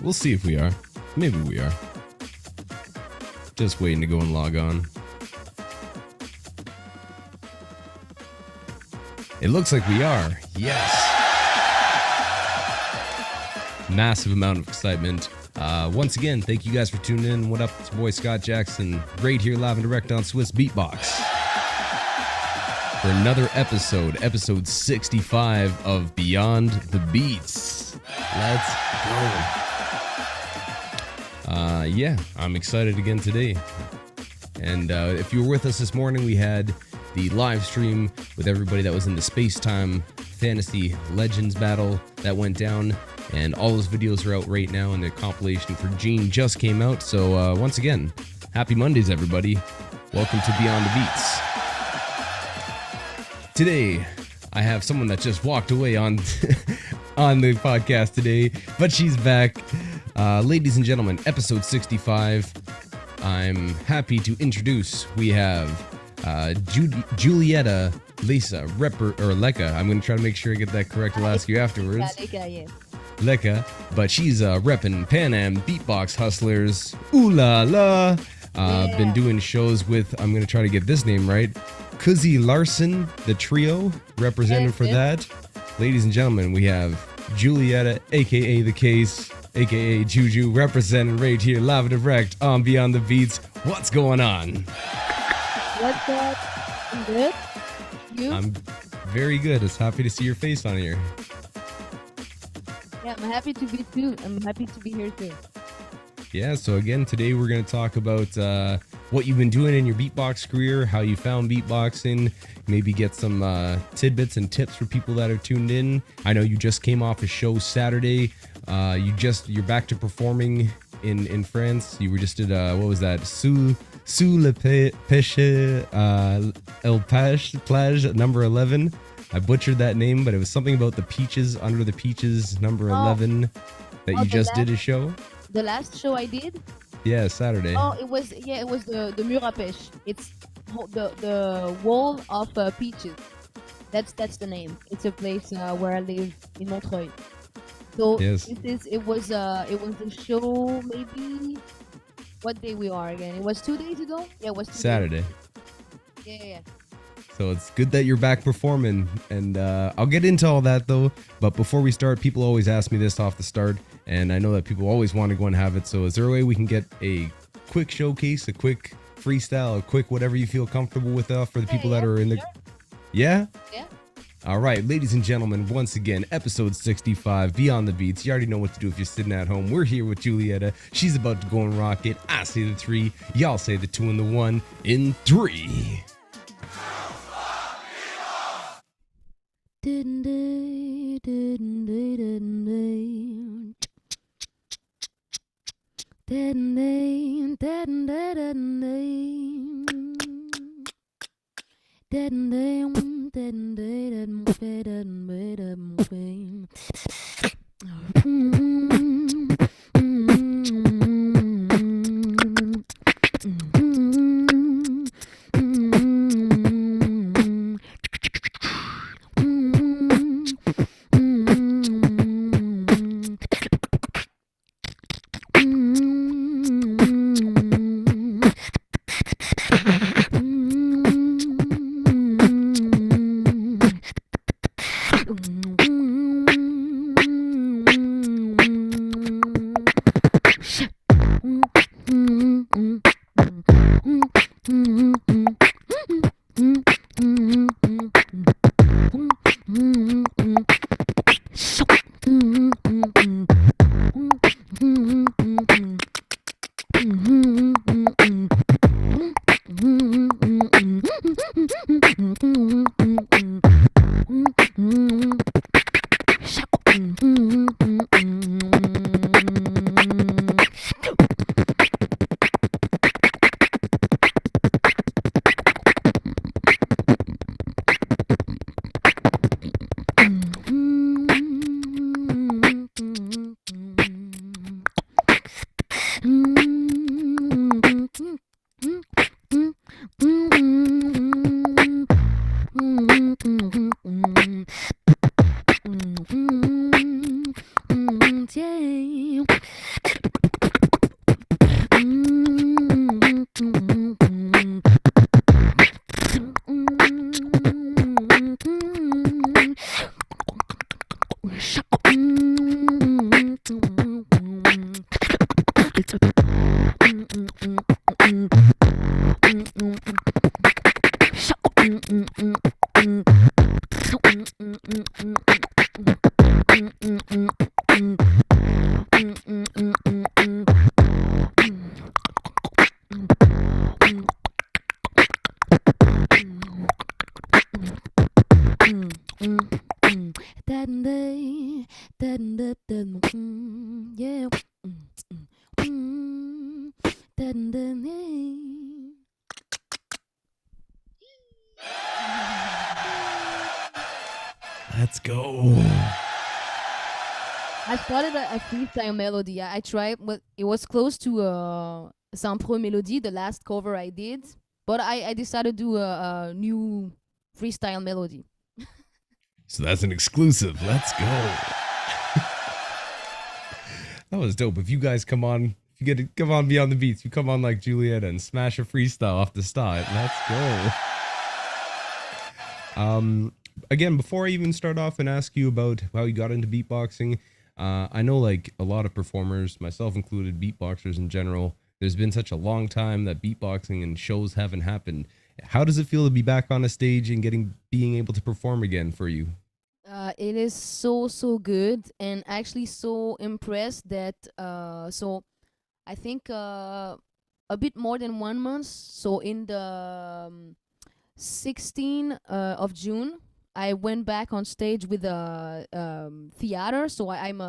We'll see if we are. Maybe we are. Just waiting to go and log on. It looks like we are. Yes. Massive amount of excitement. Once again, thank you guys for tuning in. What up? It's your boy Scott Jackson, right here live and direct on Swiss Beatbox. For another episode 65 of Beyond the Beats. Let's go. Yeah, I'm excited again today. And if you were with us this morning, we had the live stream with everybody that was in the Space-Time Fantasy Legends battle that went down. And all those videos are out right now, and the compilation for Gene just came out. So once again, happy Mondays, everybody. Welcome to Beyond the Beats. Today, I have someone that just walked away on on the podcast today, but she's back. Ladies and gentlemen, episode 65. I'm happy to introduce, we have Julieta Lisa, Leka. I'm going to try to make sure I get that correct. I'll ask you afterwards. Leka, yes. Leka, but she's repping Pan Am Beatbox Hustlers. Ooh-lala. Yeah. Been doing shows with, I'm going to try to get this name right, Kuzzy Larson, the trio, represented for that. Ladies and gentlemen, we have Julieta, a.k.a. The Case, a.k.a. Juju, representing right here, live and direct on Beyond the Beats. What's going on? What's up? I'm good. You? I'm very good. It's happy to see your face on here. Yeah, I'm happy to be too. I'm happy to be here too. Yeah, so again, today we're going to talk about what you've been doing in your beatbox career, how you found beatboxing, maybe get some tidbits and tips for people that are tuned in. I know you just came off a show Saturday. You're back to performing in France. You were just at, what was that? Sous le Pêche, El Plage, number 11. I butchered that name, but it was something about the peaches, under the peaches, number 11, that you just did a show. The last show I did? Yeah, Saturday. Oh, it was the Mur à Pêche. It's the wall of peaches. That's the name. It's a place where I live in Montreuil. So yes. It was a show, maybe, what day we are again? It was 2 days ago? Yeah, it was Saturday. Yeah. So it's good that you're back performing, and I'll get into all that though. But before we start, people always ask me this off the start, and I know that people always want to go and have it. So is there a way we can get a quick showcase, a quick freestyle, a quick whatever you feel comfortable with for the people that are in the... Sure. Yeah? Yeah. All right, ladies and gentlemen, once again, episode 65, Beyond the Beats. You already know what to do if you're sitting at home. We're here with Julieta. She's about to go and rock it. I say the 3. Y'all say the 2 and the 1 in 3. Yeah. Let's go. I started a freestyle melody. I tried, but it was close to Sans Pro Melody, the last cover I did. But I decided to do a new freestyle melody. So that's an exclusive. Let's go. That was dope. If you guys come on, if you get to come on Beyond the Beats, you come on like Julieta and smash a freestyle off the start. Let's go. Again, before I even start off and ask you about how you got into beatboxing, I know like a lot of performers, myself included, beatboxers in general, there's been such a long time that beatboxing and shows haven't happened. How does it feel to be back on a stage and being able to perform again for you? It is so good, and actually so impressed that so I think a bit more than 1 month. So in the 16th of June, I went back on stage with a theater. So I'm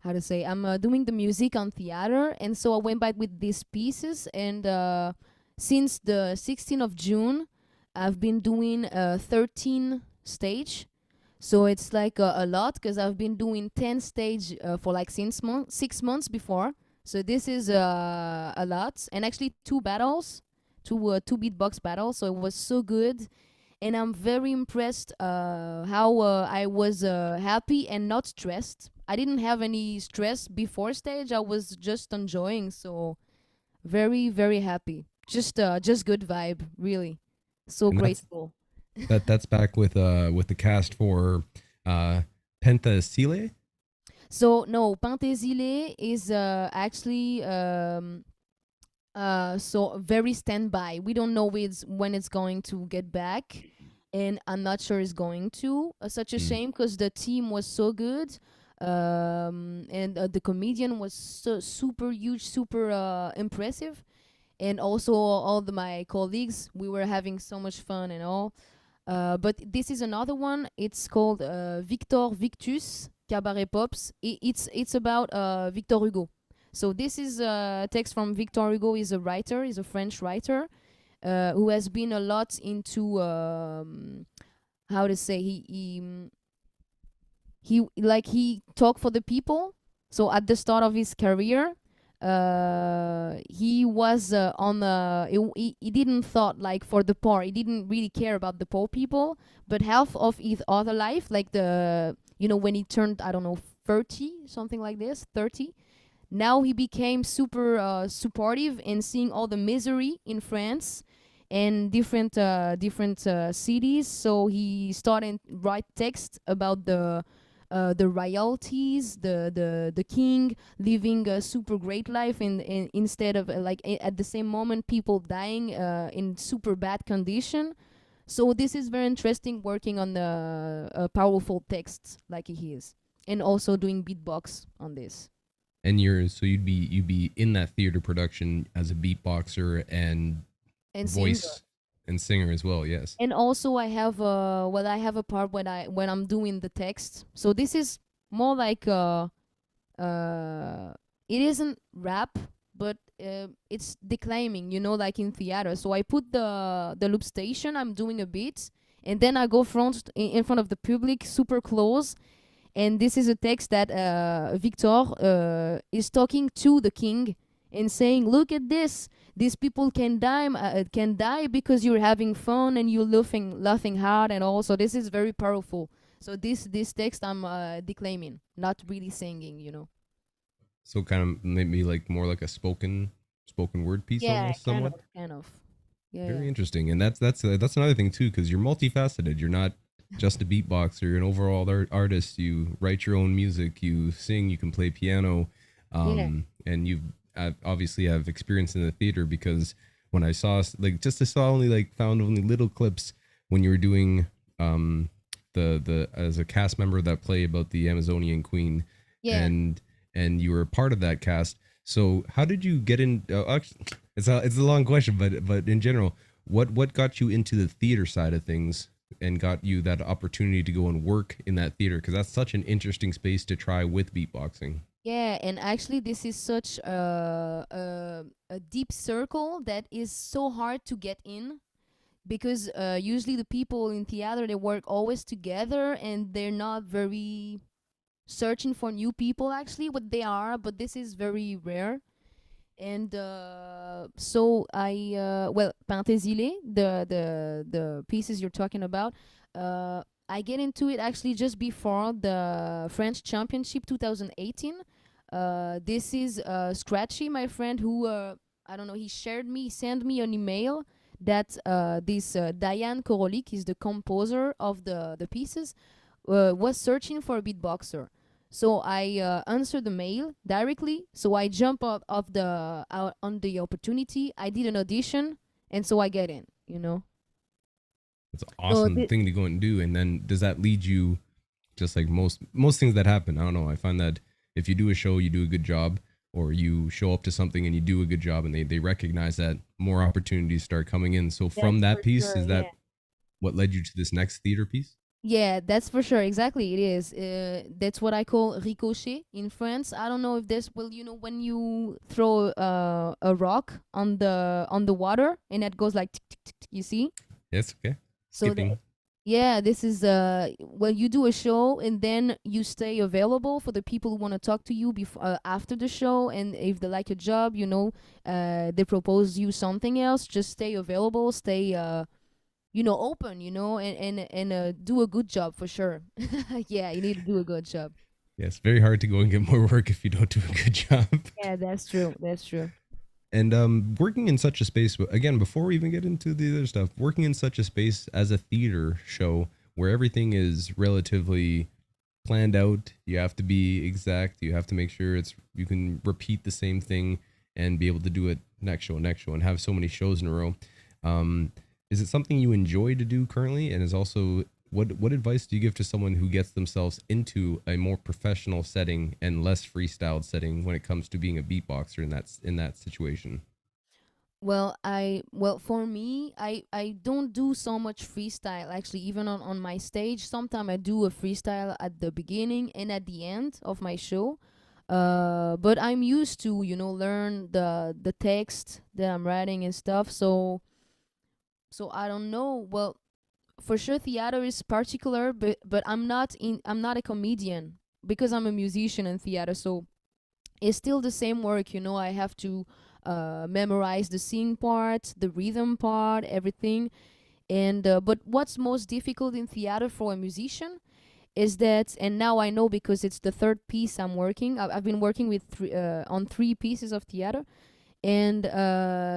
how to say, I'm doing the music on theater, and so I went back with these pieces. And since the 16th of June, I've been doing 13 stage. So it's like a lot, because I've been doing 10 stage for like 6 months before. So this is a lot, and actually two beatbox battles. So it was so good, and I'm very impressed how I was happy and not stressed. I didn't have any stress before stage. I was just enjoying. So very happy. Just good vibe, really. So And grateful. that's back with the cast for Pentasile. So no, Pentésile is actually so very standby. We don't know when it's going to get back, and I'm not sure it's going to. Such a shame, because the team was so good, and the comedian was so super huge, super impressive, and also all my colleagues. We were having so much fun and all. But this is another one. It's called Victor Victus Cabaret Pops. It's about Victor Hugo. So this is a text from Victor Hugo. He's a writer. He's a French writer who has been a lot into how to say, he talked for the people. So at the start of his career, he was on he didn't thought like for the poor. He didn't really care about the poor people, but half of his other life, like when he turned, I don't know, 30, something like this, 30. Now he became super supportive in seeing all the misery in France and different cities. So he started write text about the royalties, the king living a super great life, instead of at the same moment people dying in super bad condition. So this is very interesting, working on the powerful texts like he is, and also doing beatbox on this. And you'd be in that theater production as a beatboxer and voice Singer. and singer as well. Yes. And also I have a part when I'm doing the text. So this is more like it isn't rap, but it's declaiming, like in theater. So I put the loop station, I'm doing a beat, and then I go in front of the public, super close. And this is a text that Victor is talking to the king and saying, "Look at this. These people can die because you're having fun and you're laughing hard and all." So this is very powerful. So this text I'm declaiming, not really singing. So kind of maybe like more like a spoken word piece, Yeah, almost, somewhat. kind of. Yeah. Very interesting. And that's another thing too, because you're multifaceted. You're not just a beatboxer. You're an overall artist. You write your own music. You sing. You can play piano. And you've obviously have experience in the theater, because when I saw found only little clips when you were doing the as a cast member that play about the Amazonian queen, Yeah. and you were a part of that cast. So how did you get in? Actually, it's a long question, but in general, what got you into the theater side of things and got you that opportunity to go and work in that theater? Because that's such an interesting space to try with beatboxing. Yeah, and actually, this is such a deep circle that is so hard to get in because usually the people in theater they work always together and they're not very searching for new people. Actually, what they are, but this is very rare. And so I well, Panthésilé, the pieces you're talking about. I get into it actually just before the French Championship 2018. This is Scratchy, my friend, who I don't know. He sent me an email that this Diane Korolik is the composer of the pieces, was searching for a beatboxer. So I answered the mail directly. So I jump out on the opportunity. I did an audition, and so I get in. You know. It's an So awesome thing to go and do. And then does that lead you, just like most things that happen? I don't know. I find that if you do a show, you do a good job, or you show up to something and you do a good job, and they recognize that, more opportunities start coming in. So from that's that for piece, sure. is Yeah. that what led you to this next theater piece? Yeah, that's for sure. Exactly, it is. That's what I call ricochet in France. I don't know if this well, when you throw a rock on the water and it goes like tick, tick, tick, tick, you see. Yes. Okay. So Skipping. yeah, this is well, you do a show and then you stay available for the people who want to talk to you before after the show, and if they like your job, they propose you something else. Just stay available, stay open, and do a good job for sure. Yeah, you need to do a good job. Yes. Very hard to go and get more work if you don't do a good job. Yeah, that's true. That's true. And working in such a space, again, before we even get into the other stuff, working in such a space as a theater show where everything is relatively planned out, you have to be exact, you have to make sure you can repeat the same thing and be able to do it next show, and have so many shows in a row. Um, is it something you enjoy to do currently? And is also what advice do you give to someone who gets themselves into a more professional setting and less freestyle setting when it comes to being a beatboxer in that situation? Well, for me, I don't do so much freestyle actually. Even on my stage, sometimes I do a freestyle at the beginning and at the end of my show. But I'm used to learn the text that I'm writing and stuff. So I don't know. Well, for sure theater is particular, but I'm not a comedian because I'm a musician in theater. So it's still the same work. I have to memorize the sing part, the rhythm part, everything. And but what's most difficult in theater for a musician is that, and now I know because it's the third piece I'm working. I've been working with on three pieces of theater, and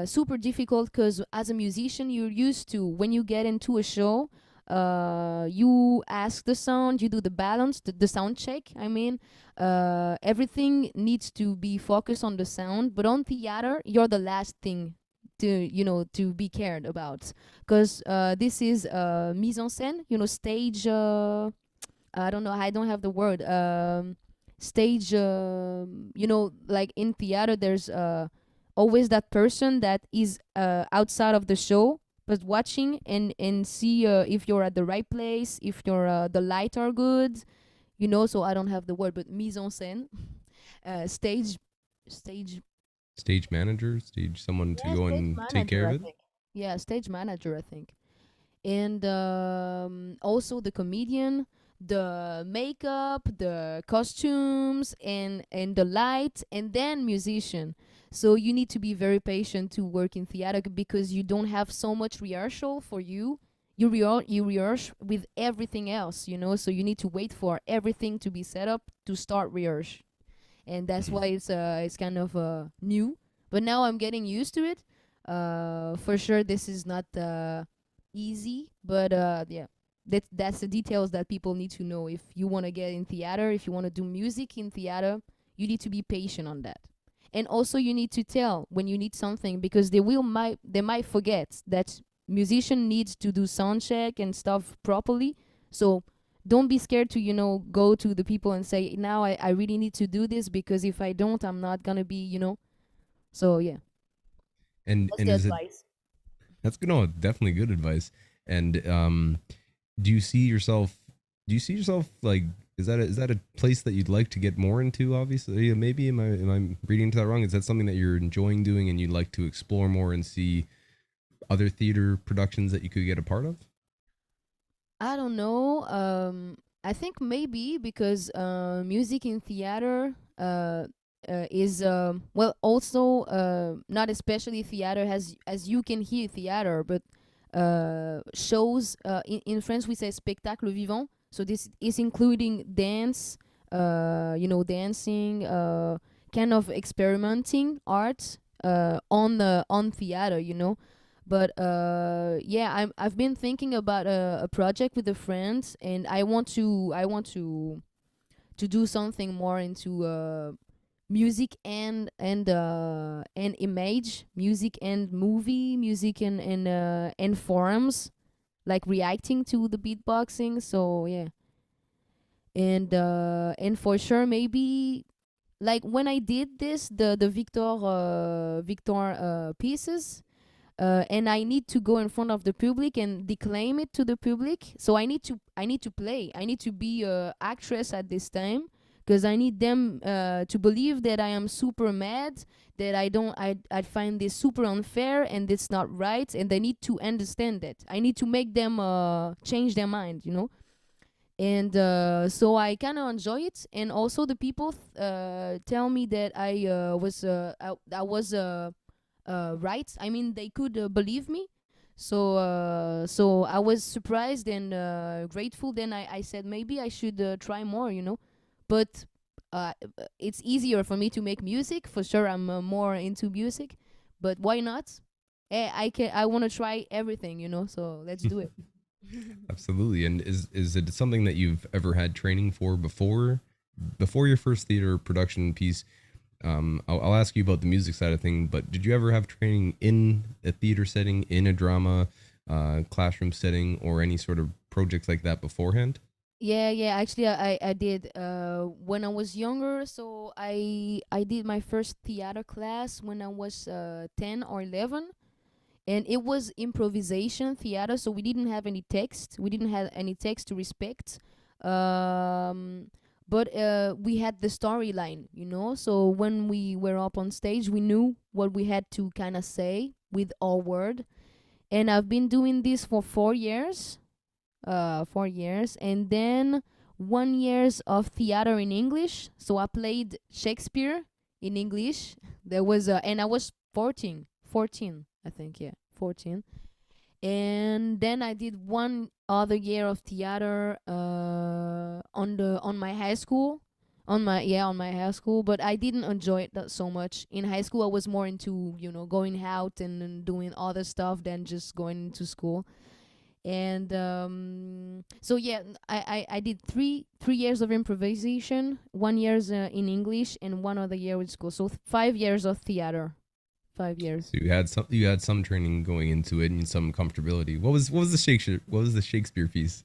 super difficult because as a musician you're used to, when you get into a show, you ask the sound, you do the balance, the sound check, I mean, everything needs to be focused on the sound, but on theater you're the last thing to be cared about, because this is mise en scène, stage, I don't know, I don't have the word, stage, like in theater there's always that person that is outside of the show but watching and see if you're at the right place, if the light are good, so I don't have the word, but mise en scène, stage, Stage manager, stage someone to yeah, go stage and take care manager, of I it. think. Yeah, stage manager, I think. And also the comedian, the makeup, the costumes, and the light, and then musician. So you need to be very patient to work in theater because you don't have so much rehearsal for you. You rehearse with everything else, so you need to wait for everything to be set up to start rehearse, and that's Mhm. why it's kind of new. But now I'm getting used to it. For sure, this is not easy, but yeah, that's the details that people need to know. If you want to get in theater, if you want to do music in theater, you need to be patient on that. And also, you need to tell when you need something because they might forget that musician needs to do sound check and stuff properly. So don't be scared to, go to the people and say, now I really need to do this, because if I don't, I'm not gonna be, so yeah, that's And the is it advice. that's good? No, definitely good advice. And do you see yourself? Do you see yourself like? Is that a place that you'd like to get more into? Obviously, yeah, maybe am I reading into that wrong? Is that something that you're enjoying doing and you'd like to explore more and see other theater productions that you could get a part of? I don't know. I think maybe because music in theater is well, also not especially theater, as you can hear theater, but shows. In French, we say spectacle vivant. So this is including dance, dancing, kind of experimenting art on theater. But yeah, I've been thinking about a project with a friend, and I want to do something more into music and image, music and movie, music and forums, like reacting to the beatboxing. So yeah, and for sure maybe, like when I did this, the Victor pieces, and I need to go in front of the public and declaim it to the public. So I need to play. I need to be a actress at this time, because I need them to believe that I am super mad, that I find this super unfair and it's not right, and they need to understand that. I need to make them change their mind. And so I kind of enjoy it, and also the people tell me that I was right. I mean, they could believe me. So I was surprised and grateful. Then I said maybe I should try more. But it's easier for me to make music. For sure, I'm more into music. But why not? I want to try everything. So let's do it. Absolutely. And is it something that you've ever had training for before your first theater production piece? I'll ask you about the music side of thing, but did you ever have training in a theater setting, in a drama classroom setting, or any sort of projects like that beforehand? Yeah, yeah. Actually, I did when I was younger. So I did my first theater class when I was 10 or 11, and it was improvisation theater. So we didn't have any text. We didn't have any text to respect. Um, but we had the storyline. So when we were up on stage, we knew what we had to kind of say with our word. And I've been doing this for 4 years, 4 years, and then 1 years of theater in English. So I played Shakespeare in English. And I was 14, I think, yeah, 14. And then I did one other year of theater on my high school, on my high school. But I didn't enjoy it that so much. In high school, I was more into going out and doing other stuff than just going to school. And so yeah, I did three years of improvisation, 1 years in English, and one other year with school. So 5 years of theater, 5 years. So you had some training going into it and some comfortability. What was the Shakespeare piece?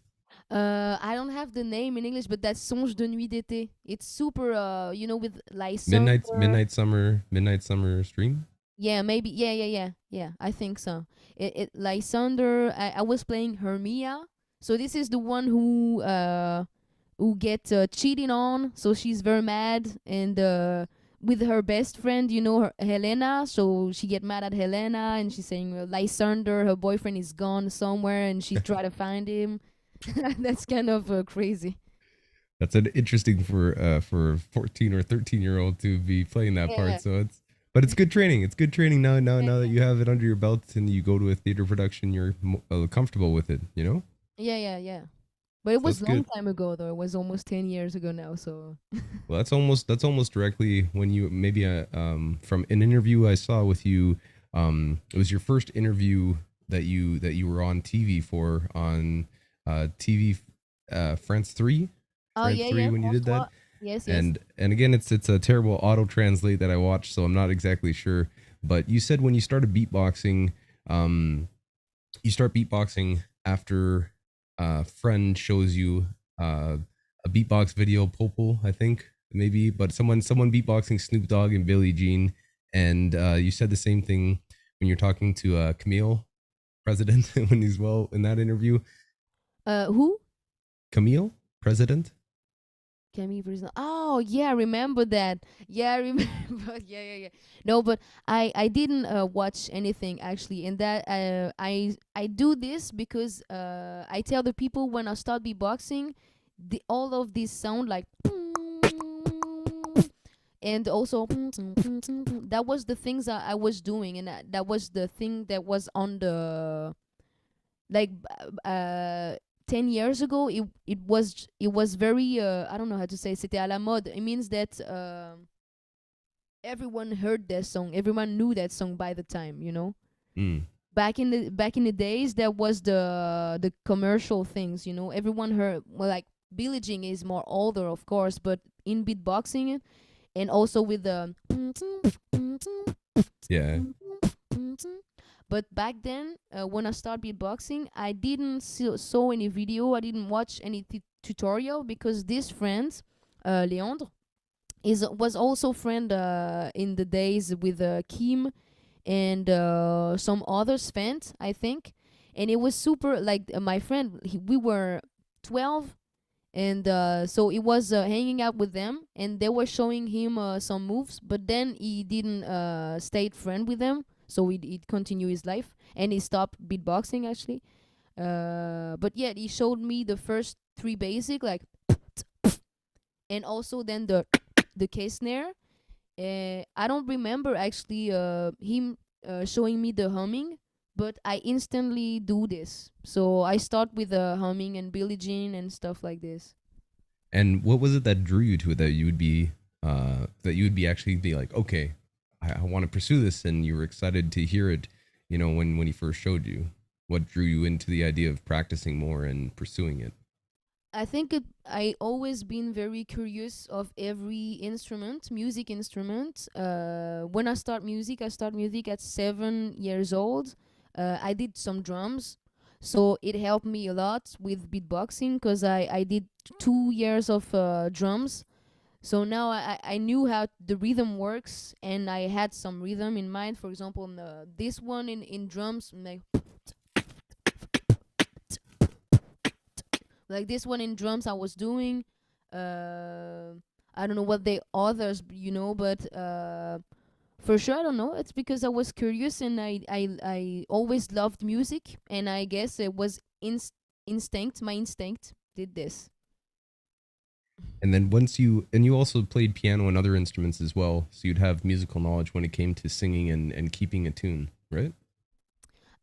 I don't have the name in English, but that's Songe de Nuit d'été. It's super, with Midnight Summer Stream. Yeah, maybe. Yeah, yeah, yeah, yeah. I think so. It Lysander. I was playing Hermia. So this is the one who get cheating on. So she's very mad, and with her best friend, Helena. So she get mad at Helena, and she's saying Lysander, her boyfriend, is gone somewhere, and she's trying to find him. That's kind of crazy. That's an interesting for a 14 or 13-year-old to be playing that Yeah, part. But it's good training. It's good training now. Now, yeah, now that yeah, you have it under your belt and you go to a theater production, you're comfortable with it. yeah, yeah, yeah. But it So was that's a long good. time ago, though. It was almost 10 years ago now. So Well, that's almost directly when you maybe from an interview I saw with you. It was your first interview that you were on TV for on TV France 3, oh France yeah, 3 yeah, when you did that. François. Yes, yes. And again, it's a terrible auto translate that I watched, so I'm not exactly sure. But you said when you started beatboxing, um, you start beatboxing after a friend shows you a beatbox video, Popol, I think maybe, but someone beatboxing Snoop Dogg and Billie Jean, and you said the same thing when you're talking to Camille President when he's well in that interview. Who? Camille President. Camille Brisson. Oh yeah, I remember that. Yeah, I remember. Yeah. No, but I didn't watch anything actually. And that I do this because I tell the people when I start beatboxing, all of these sound like, and also that was the things that I was doing, and that was the thing that was on the, like, 10 years ago. It was very, I don't know how to say, c'était à la mode. It means that everyone heard that song, everyone knew that song by the time, Mm. back in the days, that was the commercial things, everyone heard. Well, like, Billie Jean is more older, of course, but in beatboxing, and also with the Yeah. but back then, when I started beatboxing, I didn't saw any video, I didn't watch any tutorial, because this friend, Leandre, was also friend in the days with Kim and some others fans, I think. And it was super, like, my friend, we were 12, and so it was hanging out with them, and they were showing him some moves, but then he didn't stay friend with them, so he continued his life, and he stopped beatboxing actually. But yeah, he showed me the first three basic, like, and also then the case snare. I don't remember actually him showing me the humming, but I instantly do this. So I start with humming and Billie Jean and stuff like this. And what was it that drew you to it, that you would be actually be like, okay, I want to pursue this, and you were excited to hear it, when he first showed you? What drew you into the idea of practicing more and pursuing it? I think I always been very curious of every instrument, music instrument. When I start music at 7 years old. I did some drums, so it helped me a lot with beatboxing, because I did 2 years of drums. So now I knew how the rhythm works, and I had some rhythm in mind. For example, this one in drums, like this one in drums I was doing. I don't know what the others, but for sure I don't know. It's because I was curious, and I always loved music, and I guess it was instinct. My instinct did this. And then you also played piano and other instruments as well, so you'd have musical knowledge when it came to singing and keeping a tune, right?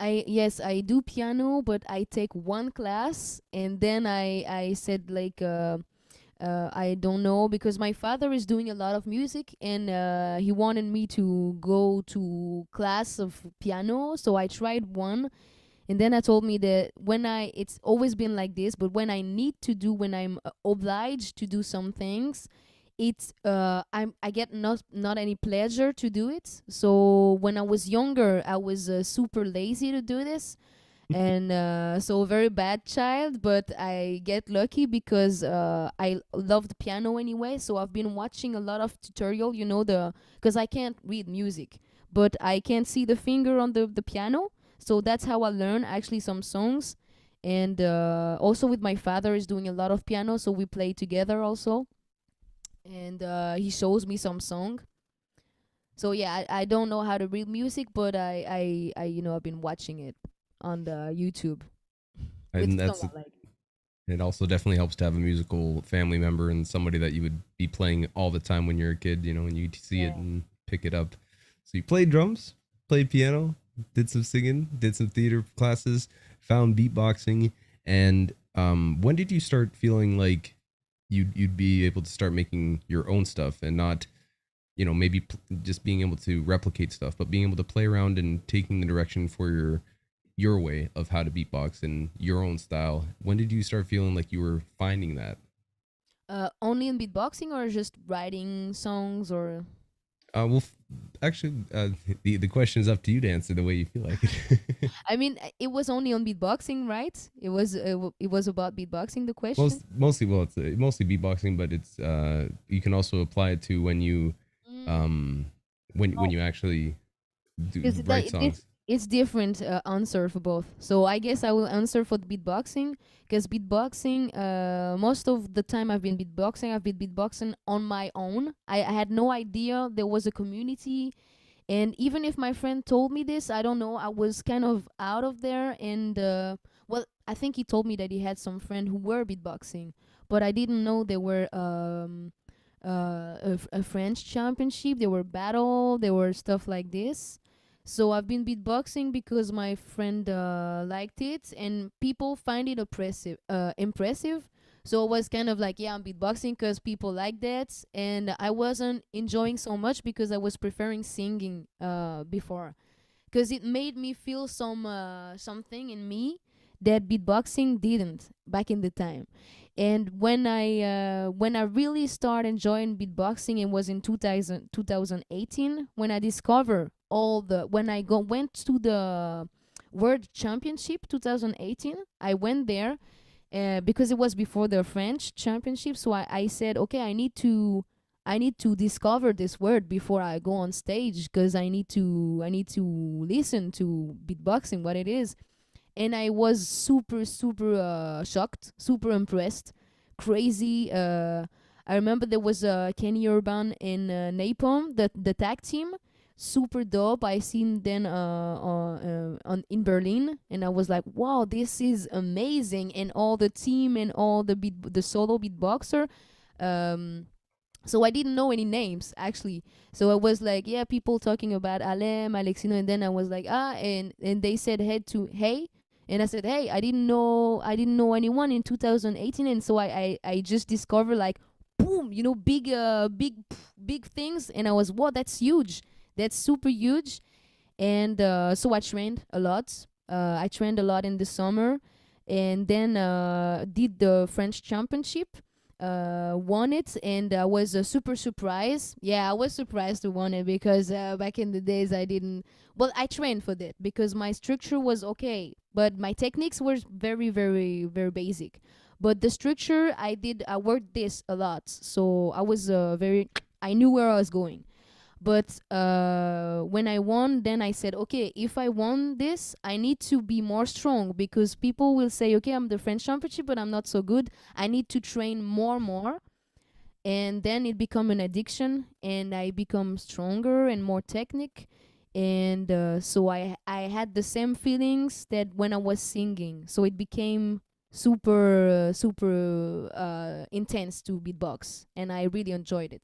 Yes, I do piano, but I take one class, and then I said, like, I don't know, because my father is doing a lot of music, and he wanted me to go to class of piano, so I tried one. And then I told me that it's always been like this, but when I'm obliged to do some things, I get not any pleasure to do it. So when I was younger, I was super lazy to do this, and so a very bad child. But I get lucky because I love the piano anyway. So I've been watching a lot of tutorial. Because I can't read music, but I can see the finger on the piano. So that's how I learn actually some songs. And also with my father is doing a lot of piano, so we play together also. And he shows me some song. So yeah, I don't know how to read music, but I've been watching it on the YouTube And with that's someone like. it. Also definitely helps to have a musical family member and somebody that you would be playing all the time when you're a kid, and you see it Yeah. and pick it up. So you played drums, played piano, did some singing, did some theater classes, found beatboxing, and when did you start feeling like you'd be able to start making your own stuff, and not, maybe just being able to replicate stuff, but being able to play around and taking the direction for your way of how to beatbox and your own style? When did you start feeling like you were finding that? Only in beatboxing, or just writing songs, or? Well, actually, the question is up to you to answer the way you feel like it. I mean, it was only on beatboxing, right? It was about beatboxing. The question. Mostly, well, it's mostly beatboxing, but it's you can also apply it to when you Mm. um when you actually do Because write songs. it's different answer for both. So I guess I will answer for the beatboxing, because beatboxing, most of the time I've been beatboxing on my own. I had no idea there was a community, and even if my friend told me this, I don't know, I was kind of out of there. And well, I think he told me that he had some friend who were beatboxing, but I didn't know there were a French championship. There were battle. There were stuff like this. So I've been beatboxing because my friend liked it, and people find it oppressive, impressive. So I was kind of like, yeah, I'm beatboxing because people like that, and I wasn't enjoying so much because I was preferring singing before, because it made me feel something in me that beatboxing didn't back in the time. And when I really started enjoying beatboxing, it was in 2018, when I discovered all the when I go went to the World Championship 2018. I went there because it was before the French Championship. So I said, okay, I need to discover this word before I go on stage, because I need to listen to beatboxing, what it is. And I was super super shocked, super impressed, crazy. I remember there was Kenny Urban and Napalm, the tag team, super dope. I seen them on in Berlin, and I was like, wow, this is amazing. And all the team and all the solo beatboxer. Um, so I didn't know any names actually. So I was like, yeah, people talking about Alem, Alexino, and then I was like, and they said head to hey, and I said, hey, I didn't know anyone in 2018, and so I just discovered like, boom, big things, and I was, wow, that's huge, that's super huge. And so I trained a lot. I trained a lot in the summer, and then did the French Championship. Won it, and I was super surprised. Yeah, I was surprised to win it because back in the days I didn't. Well, I trained for that because my structure was okay, but my techniques were very, very, very basic. But the structure, I worked this a lot, so I was very. I knew where I was going. But when I won, then I said, okay, if I won this, I need to be more strong, because people will say, okay, I'm the French championship, but I'm not so good. I need to train more. And then it become an addiction, and I become stronger and more technique. And so I had the same feelings that when I was singing. So it became super intense to beatbox, and I really enjoyed it.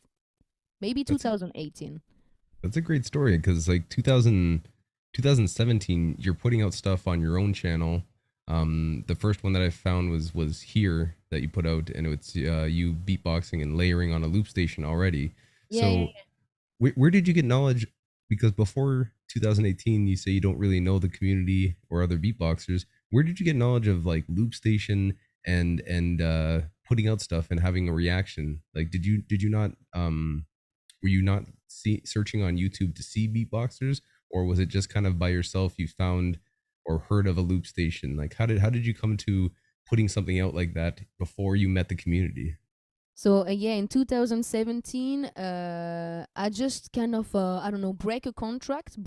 Maybe That's 2018. That's a great story because like 2017, you're putting out stuff on your own channel. The first one that I found was here that you put out, and it's you beatboxing and layering on a loop station already. Yeah, yeah, So where did you get knowledge? Because before 2018, you say you don't really know the community or other beatboxers. Where did you get knowledge of like loop station and putting out stuff and having a reaction? Like, did you not were you not searching on YouTube to see beatboxers, or was it just kind of by yourself you found or heard of a loop station? Like, how did you come to putting something out like that before you met the community? So yeah, in 2017, I just kind of I don't know, broke a contract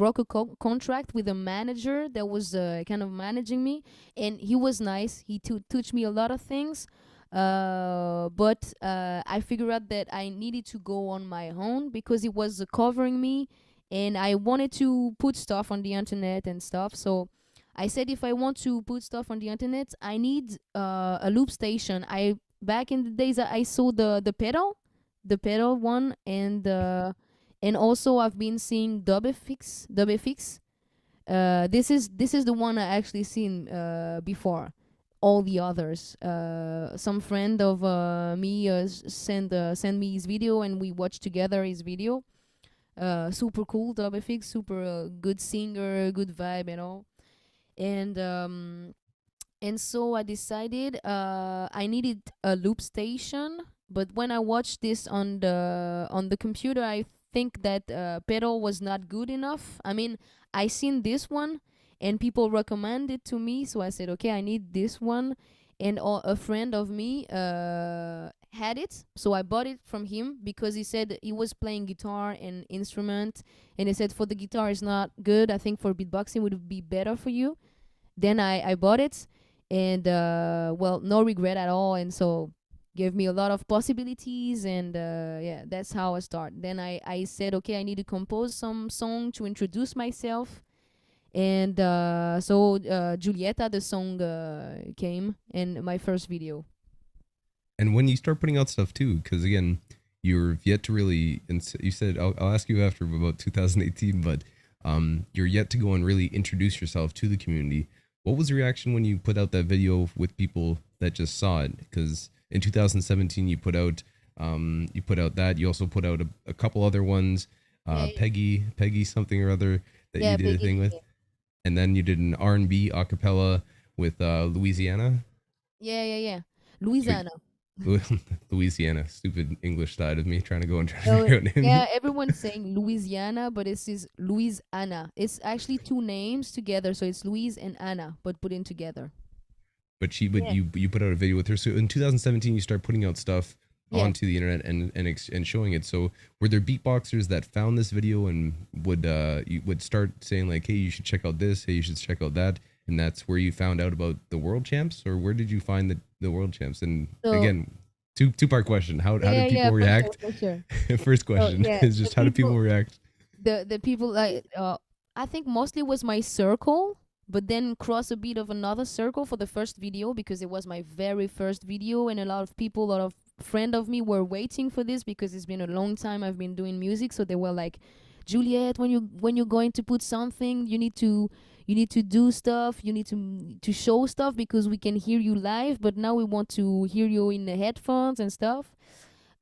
with a manager that was kind of managing me, and he was nice. He taught me a lot of things, but I figured out that I needed to go on my own because it was covering me, and I wanted to put stuff on the internet and stuff. So I said, if I want to put stuff on the internet, I need a loop station. I Back in the days, I saw the pedal one, and also I've been seeing dub fx. This is the one I actually seen before all the others. Some friend of me send me his video, and we watched together his video. Super cool, dub.fx, super good singer, good vibe and all. And so I decided I needed a loop station. But when I watched this on the computer, I think that pedal was not good enough. I mean, I seen this one and people recommended it to me, so I said, okay, I need this one. And a friend of me had it, so I bought it from him because he said he was playing guitar and instrument, and he said for the guitar is not good. I think for beatboxing would be better for you. Then I bought it, and well, no regret at all, and so gave me a lot of possibilities, and yeah, that's how I start. Then I said, okay, I need to compose some song to introduce myself, and so Julieta, the song came in my first video. And when you start putting out stuff too, because again, you're yet to really, you said, I'll ask you after about 2018, but you're yet to go and really introduce yourself to the community. What was the reaction when you put out that video with people that just saw it? Because in 2017 you put out that. You also put out a couple other ones, Peggy something or other that you did a thing with, and then you did an R&B acapella with Louisiana. Yeah. Louisiana. Louisiana, stupid English side of me trying to go and try to figure out names. Yeah, everyone's saying Louisiana, but it is Louisiana. It's actually two names together, so it's Louise and Anna, but put in together. But you put out a video with her. So in 2017, you start putting out stuff onto the internet and showing it. So were there beatboxers that found this video and would start saying like, hey, you should check out this, hey, you should check out that, and that's where you found out about the world champs, or where did you find the world champs? And so, again, two-part question. How did people react? Sure. First question is just how did people react? The people, like I think mostly was my circle, but then cross a bit of another circle for the first video because it was my very first video, and a lot of friends of me were waiting for this because it's been a long time I've been doing music, so they were like, Juliet, when you're going to put something, you need to do stuff, you need to show stuff because we can hear you live, but now we want to hear you in the headphones and stuff.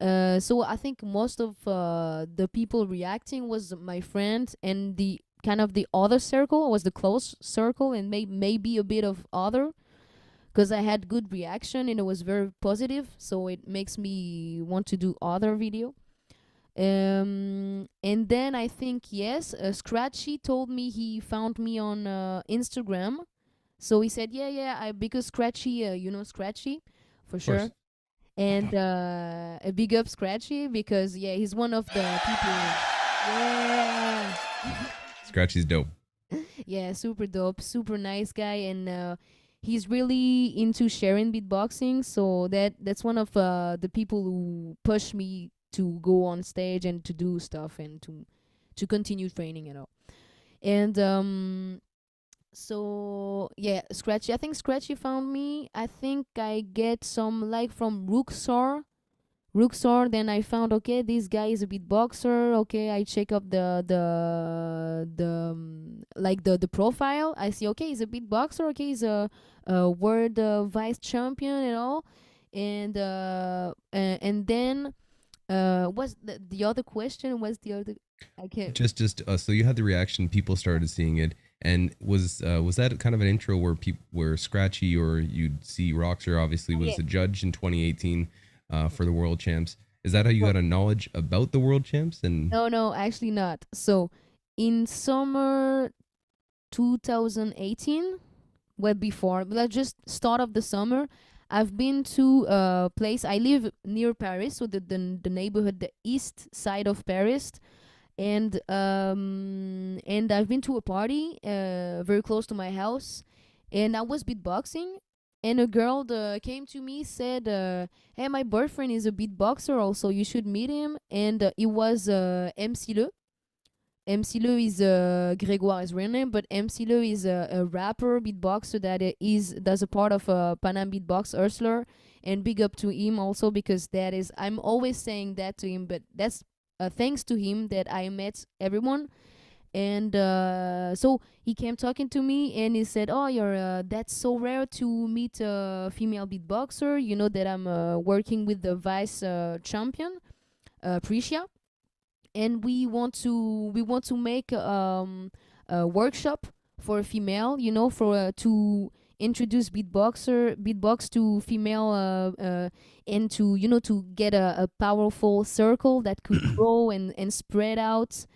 So I think most of the people reacting was my friend, and the kind of the other circle was the close circle, and maybe a bit of other, because I had good reaction and it was very positive, so it makes me want to do other video. And then I think Scratchy told me he found me on Instagram, so he said because Scratchy, you know Scratchy for sure, and a big up Scratchy because he's one of the people. Scratchy's dope. Yeah, super dope, super nice guy, and he's really into sharing beatboxing, so that's one of the people who push me to go on stage and to do stuff and to continue training and all. And so Scratchy, I think Scratchy found me. I think I get some like from Ruxor. Then I found, okay, this guy is a beatboxer. Okay, I check up the profile. I see, okay, he's a beatboxer. Okay, he's a world vice champion and all. And then what's the other question? What's the other? I can't. Just so you had the reaction. People started seeing it, and was that kind of an intro where Scratchy, or you'd see Roxer obviously was a judge in 2018 for the world champs. Is that how you got a knowledge about the world champs? And no, actually not. So in summer 2018, well, before, but just start of the summer, I've been to a place. I live near Paris, so the neighborhood, the east side of Paris, and I've been to a party very close to my house, and I was beatboxing, and a girl came to me, said, "Hey, my boyfriend is a beatboxer. Also, you should meet him." And it was MC Le. MC Le is Grégoire's real name, but MC Le is a rapper, beatboxer that does a part of Panam Beatbox Ursula, and big up to him also, because I'm always saying that to him, but that's thanks to him that I met everyone. And so he came talking to me, and he said, "Oh, that's so rare to meet a female beatboxer. You know that I'm working with the vice champion, Priscia, and we want to make a workshop for a female, for to introduce beatbox to female and to to get a powerful circle that could grow and spread out.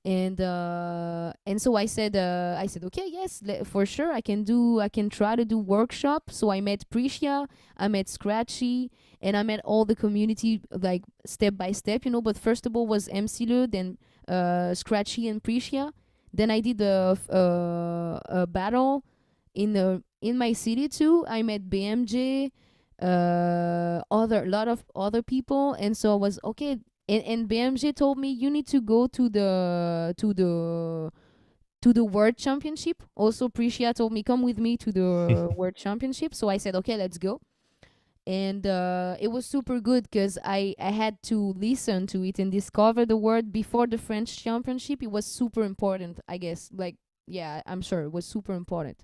And so I said okay, yes, for sure I can try to do workshop. So I met Priscia, I met Scratchy, and I met all the community like step by step, but first of all was MC Le, then Scratchy and Priscia. Then I did a battle in my city too. I met BMJ, other lot of other people, and so I was okay. And BMJ told me you need to go to the world championship. Also, Priscia told me come with me to the world championship. So I said okay, let's go. And it was super good because I had to listen to it and discover the word before the French championship. It was super important, I guess. Like, yeah, I'm sure it was super important.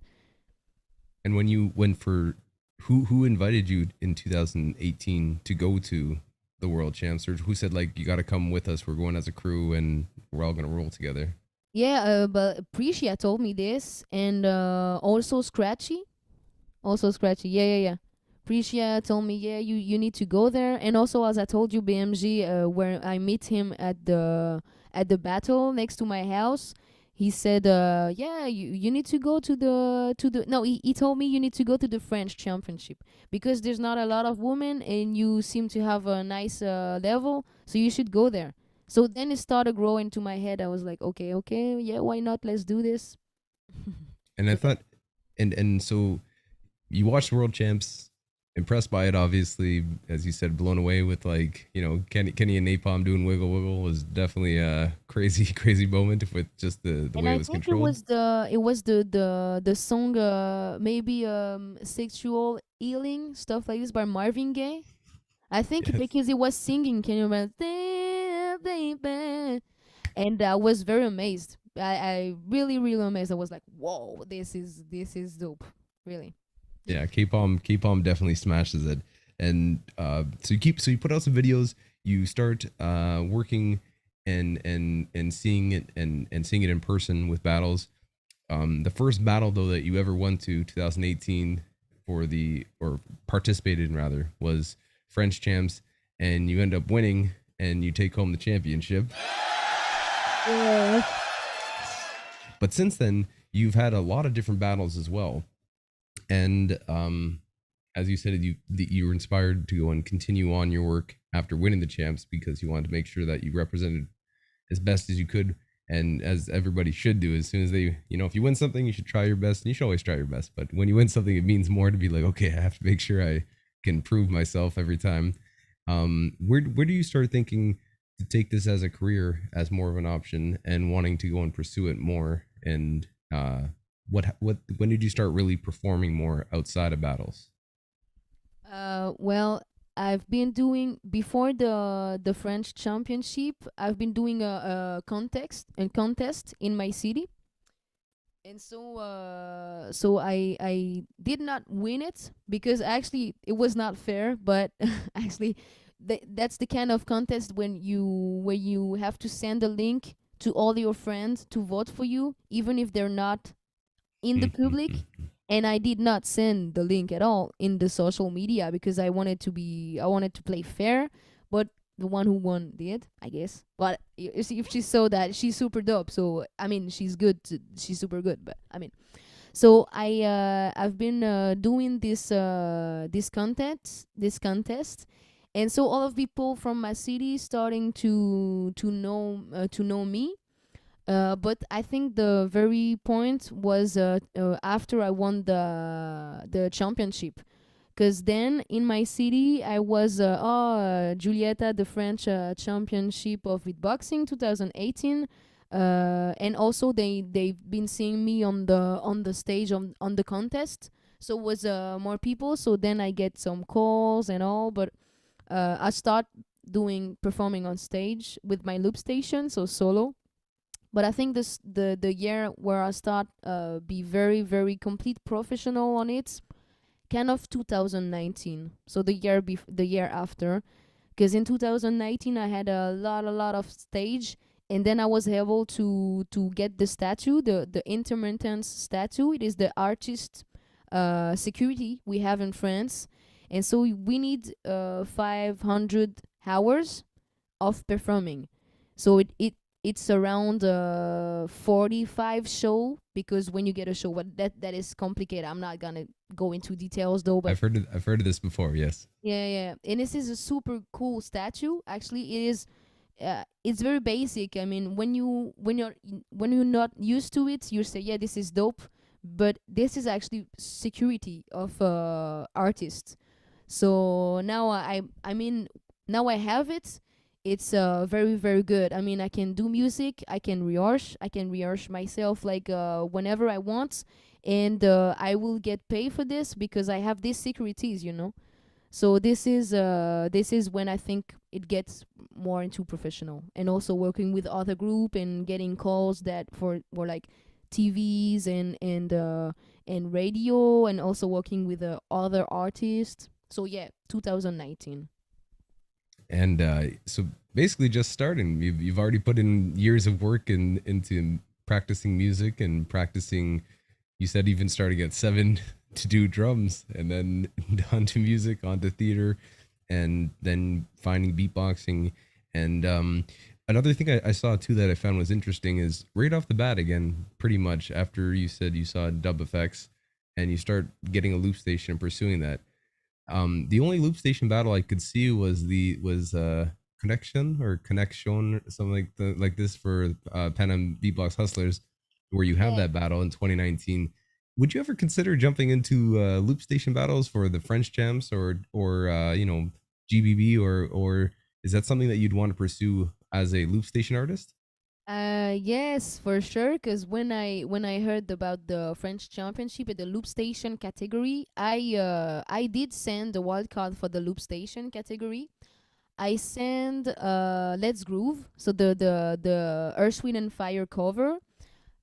And when you went for, who invited you in 2018 to go to the world champs, or who said like you got to come with us? We're going as a crew and we're all gonna roll together. Yeah, but Priscia told me this, and also Scratchy. Yeah. Priscia told me, yeah, you need to go there. And also, as I told you, BMG, where I meet him at the battle next to my house, he said, yeah, you need to go to the no, he told me you need to go to the French championship because there's not a lot of women and you seem to have a nice level, so you should go there. So then it started growing to my head. I was like, okay, yeah, why not? Let's do this. And I thought, and so you watched the world champs, impressed by it, obviously, as you said, blown away with like, Kenny and Napalm doing wiggle wiggle was definitely a crazy moment with just the way it was controlled. It was the song maybe sexual healing stuff like this by Marvin Gaye. I think Yes. because it was singing, can you remember? And I was very amazed. I really amazed. I was like, whoa, this is dope, really. Yeah, K-Palm definitely smashes it. And so you put out some videos, you start working and seeing it and seeing it in person with battles. The first battle though that you ever went to 2018 or participated in rather, was French champs, and you end up winning and you take home the championship. Yeah. But since then, you've had a lot of different battles as well. And as you said, you were inspired to go and continue on your work after winning the champs because you wanted to make sure that you represented as best as you could, and as everybody should do. As soon as they, if you win something, you should try your best, and you should always try your best. But when you win something, it means more to be like, okay, I have to make sure I can prove myself every time. Where do you start thinking to take this as a career, as more of an option, and wanting to go and pursue it more? And when did you start really performing more outside of battles? Well, I've been doing before the French championship. I've been doing a contest in my city, and so I did not win it because actually it was not fair. But actually, that's the kind of contest where you have to send a link to all your friends to vote for you, even if they're not in the public. And I did not send the link at all in the social media because I wanted to play fair. But the one who won did, I guess. But you see, if she saw that, she's super dope. So I mean, she's good. She's super good. But I mean, so I've been doing this contest, and so all of people from my city starting to know me. But I think the very point was after I won the championship, because then in my city I was Julieta, the French championship of beatboxing 2018, and also they've been seeing me on the stage on the contest, so it was more people. So then I get some calls and all, but I start performing on stage with my loop station, so solo. But I think the year where I start be very very complete professional on it, kind of 2019. So the year after, because in 2019 I had a lot of stage, and then I was able to get the statue, the intermittence statue. It is the security we have in France, and so we need 500 hours of performing. So it's around 45 show, because when you get a show, but that is complicated. I'm not gonna go into details though, but I've heard of this before. Yes. yeah. And this is a super cool statue. Actually, it is. It's very basic. I mean, when you're not used to it, you say, yeah, this is dope. But this is actually security of artists. So now I mean, now I have it. It's very very good. I mean, I can do music. I can rehearse myself like whenever I want, and I will get paid for this because I have these securities. So this is when I think it gets more into professional, and also working with other group and getting calls that for like TVs and radio, and also working with other artists. So yeah, 2019. And so basically just starting. You've already put in years of work into practicing music and practicing. You said even starting at 7 to do drums, and then onto music, onto theater, and then finding beatboxing. And another thing I saw too that I found was interesting is right off the bat, again, pretty much after you said you saw dub effects and you start getting a loop station and pursuing that. The only loop station battle I could see was connection or something like this for Pan Am Beatbox Hustlers, where you have Yeah. that battle in 2019. Would you ever consider jumping into loop station battles for the French champs or GBB, or is that something that you'd want to pursue as a loop station artist? Yes, for sure. Because when I heard about the French Championship at the loop station category, I did send the wild card for the loop station category. I send Let's Groove, so the Earth, Wind and Fire cover.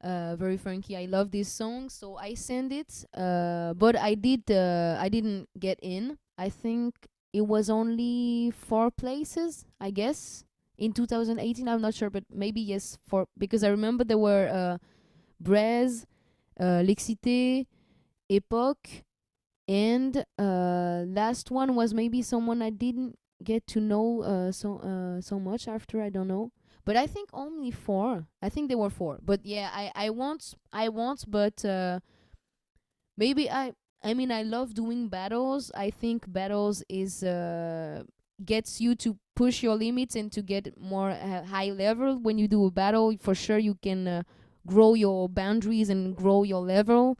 Very funky. I love this song, so I send it. But I didn't get in. I think it was only 4 places, I guess, in 2018. I'm not sure, but maybe yes, for because I remember there were Brez, L'Exité, Epoch, and last one was maybe someone I didn't get to know so much after. I don't know, but I think only four. I think there were four. But yeah, I want, but maybe I mean, I love doing battles. I think battles is gets you to push your limits and to get more high level. When you do a battle, for sure you can grow your boundaries and grow your level.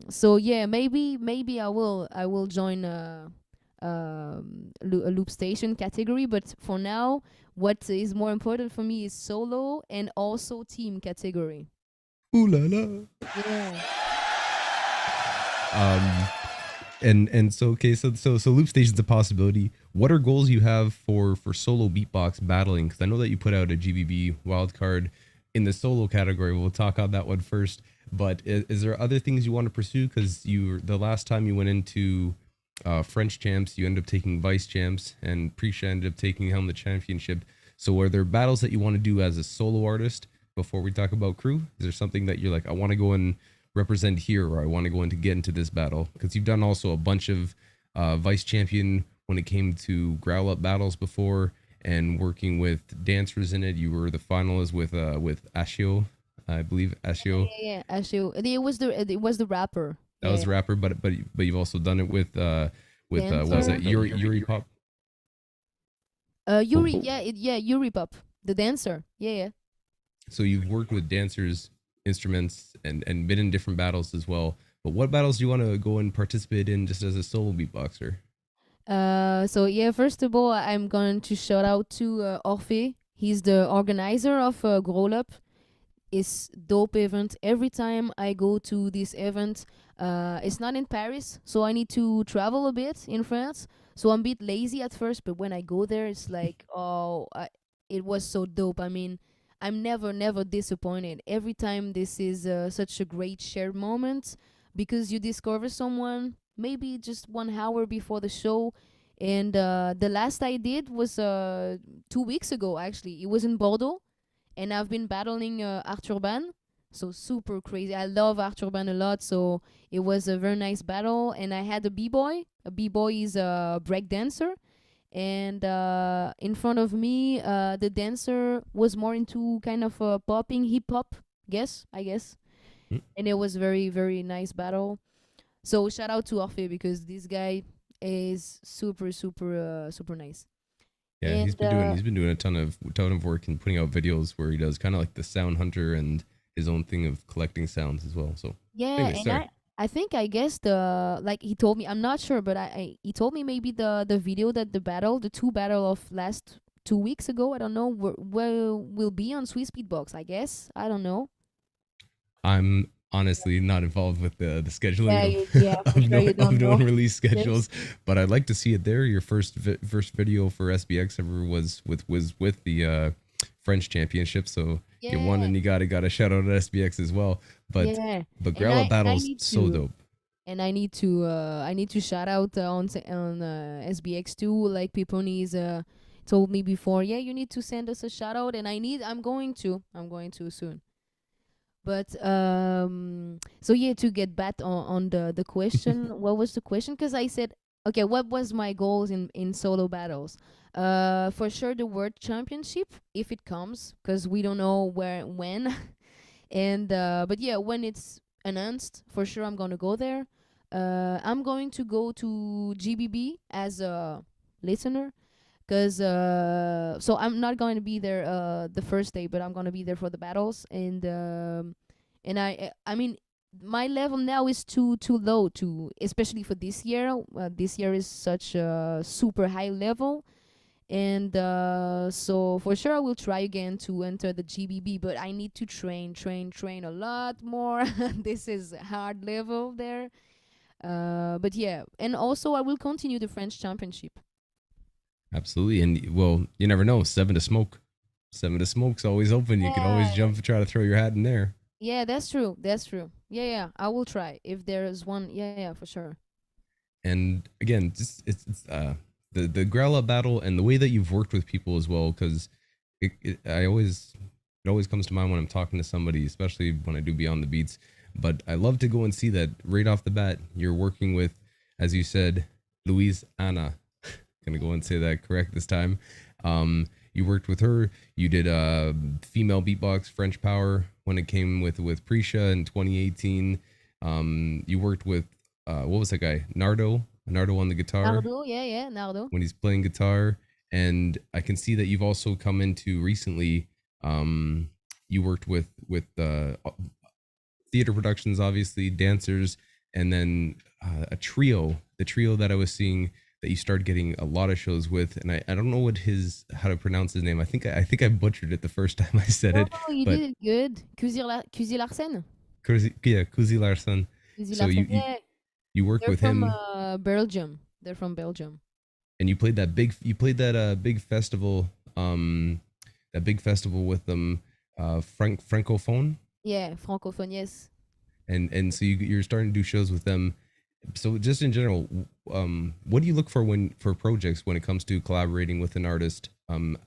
So yeah, maybe I will join a loop station category, but for now, what is more important for me is solo and also team category. Ooh-lala. Yeah. Um, and so okay, so loop station's a possibility. What are goals you have for solo beatbox battling? Because I know that you put out a GBB wildcard in the solo category. We'll talk on that one first. But is there other things you want to pursue? Because the last time you went into French champs, you ended up taking vice champs, and Prisha ended up taking home the championship. So are there battles that you want to do as a solo artist before we talk about crew? Is there something that you're like, I want to go and represent here, or I want to go in to get into this battle? Because you've done also a bunch of vice champion when it came to growl up battles before, and working with dancers in it. You were the finalist with Ashio, I believe Ashio. Yeah, actually, it was the rapper. That Yeah, was the rapper, but you've also done it with what was dancer. that, Yuri Pop? Yuri, yeah, Yuri Pop, the dancer. Yeah. So you've worked with dancers, instruments, and been in different battles as well. But what battles do you want to go and participate in just as a solo beatboxer? So yeah, first of all, I'm going to shout out to Orphe. He's the organizer of Grow Up. It's dope event. Every time I go to this event, it's not in Paris, so I need to travel a bit in France. So I'm a bit lazy at first, but when I go there, it's like, oh, it was so dope. I mean, I'm never disappointed. Every time this is such a great shared moment, because you discover someone maybe just 1 hour before the show. And the last I did was 2 weeks ago, actually. It was in Bordeaux, and I've been battling Arthur Ban. So super crazy. I love Art Urban a lot, so it was a very nice battle. And I had a b-boy. A b-boy is a break dancer, and in front of me, the dancer was more into kind of popping hip hop. I guess, Mm. and it was very very nice battle. So shout out to Orfe because this guy is super super super nice. Yeah, And he's been doing a ton of work and putting out videos where he does kind of like the sound hunter and his own thing of collecting sounds as well. So, yeah, anyway, and sorry. I think I guess the like he told me, I'm not sure, but he told me maybe the video that the two battle of last 2 weeks ago, I don't know, will be on Swiss Beatbox, I guess. I don't know. I'm honestly not involved with the scheduling Yeah, of yeah, for sure you of don't known know. release Yes. schedules, but I'd like to see it there. Your first video for SBX ever was with the French Championship, so you won Yeah, and you got a shout out at SBX as well. But yeah. And Grella I battles need so to dope. I need to shout out on SBX too. Like Piponi's told me before, yeah, you need to send us a shout out, and I'm going to soon. But so yeah, to get back on the question, what was the question? Because I said, okay, what was my goals in solo battles? For sure the world championship if it comes, because we don't know where when. And but yeah, when it's announced, for sure I'm gonna go there. I'm going to go to GBB as a listener, because so I'm not going to be there the first day, but I'm going to be there for the battles. And I mean, my level now is too low to, especially for this year. This year is such a super high level, and so for sure I will try again to enter the GBB, but I need to train a lot more. This is hard level there. But yeah, and also I will continue the French championship. Absolutely, and well, you never know. Seven to smoke's always open. You can always Yeah, jump and try to throw your hat in there. yeah, that's true. That's true. Yeah, yeah, I will try if there is one. Yeah, yeah, for sure. And again, just the Grella battle and the way that you've worked with people as well, because it always comes to mind when I'm talking to somebody, especially when I do Beyond the Beats. But I love to go and see that right off the bat. You're working with, as you said, Louise Anna. Gonna go and say that correct this time. You worked with her. You did female beatbox French Power when it came with Prisha in 2018. You worked with what was that guy? Nardo on the guitar Nardo, yeah, yeah, Nardo. when he's playing guitar. And I can see that you've also come into recently. Um, you worked with theater productions, obviously dancers, and then a trio. The trio that I was seeing that you started getting a lot of shows with, and I don't know how to pronounce his name. I think I butchered it the first time I said No, it, you but did it good. Cusi Larsen. Yeah, Kuzi Larson. Cusi So Larsen. Yeah, you work they're with from him, Belgium. They're from Belgium. and you played that big festival, that big festival with them, Francophone, Yeah, francophone. Yes. and so you're starting to do shows with them. So just in general, what do you look for for projects when it comes to collaborating with an artist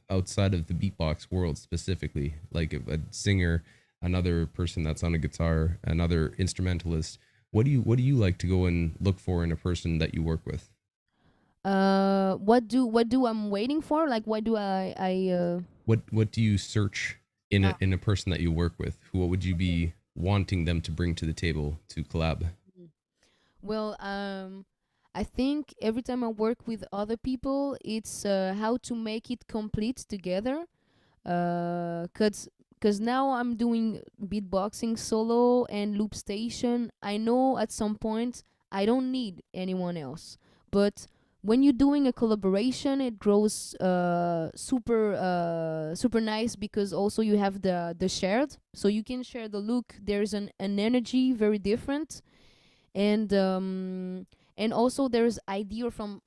outside of the beatbox world specifically, like a singer, another person that's on a guitar, another instrumentalist? What do you like to go and look for in a person that you work with? What do I'm waiting for? Like, what do What do you search ah, in a person that you work with? Who What would you okay. be wanting them to bring to the table to collab? Mhm. Well, I think every time I work with other people, it's how to make it complete together. Cause now I'm doing beatboxing solo and loop station. I know at some point I don't need anyone else, but when you're doing a collaboration, it grows super nice, because also you have the shared, so you can share the look. There's an energy very different, and also there's idea from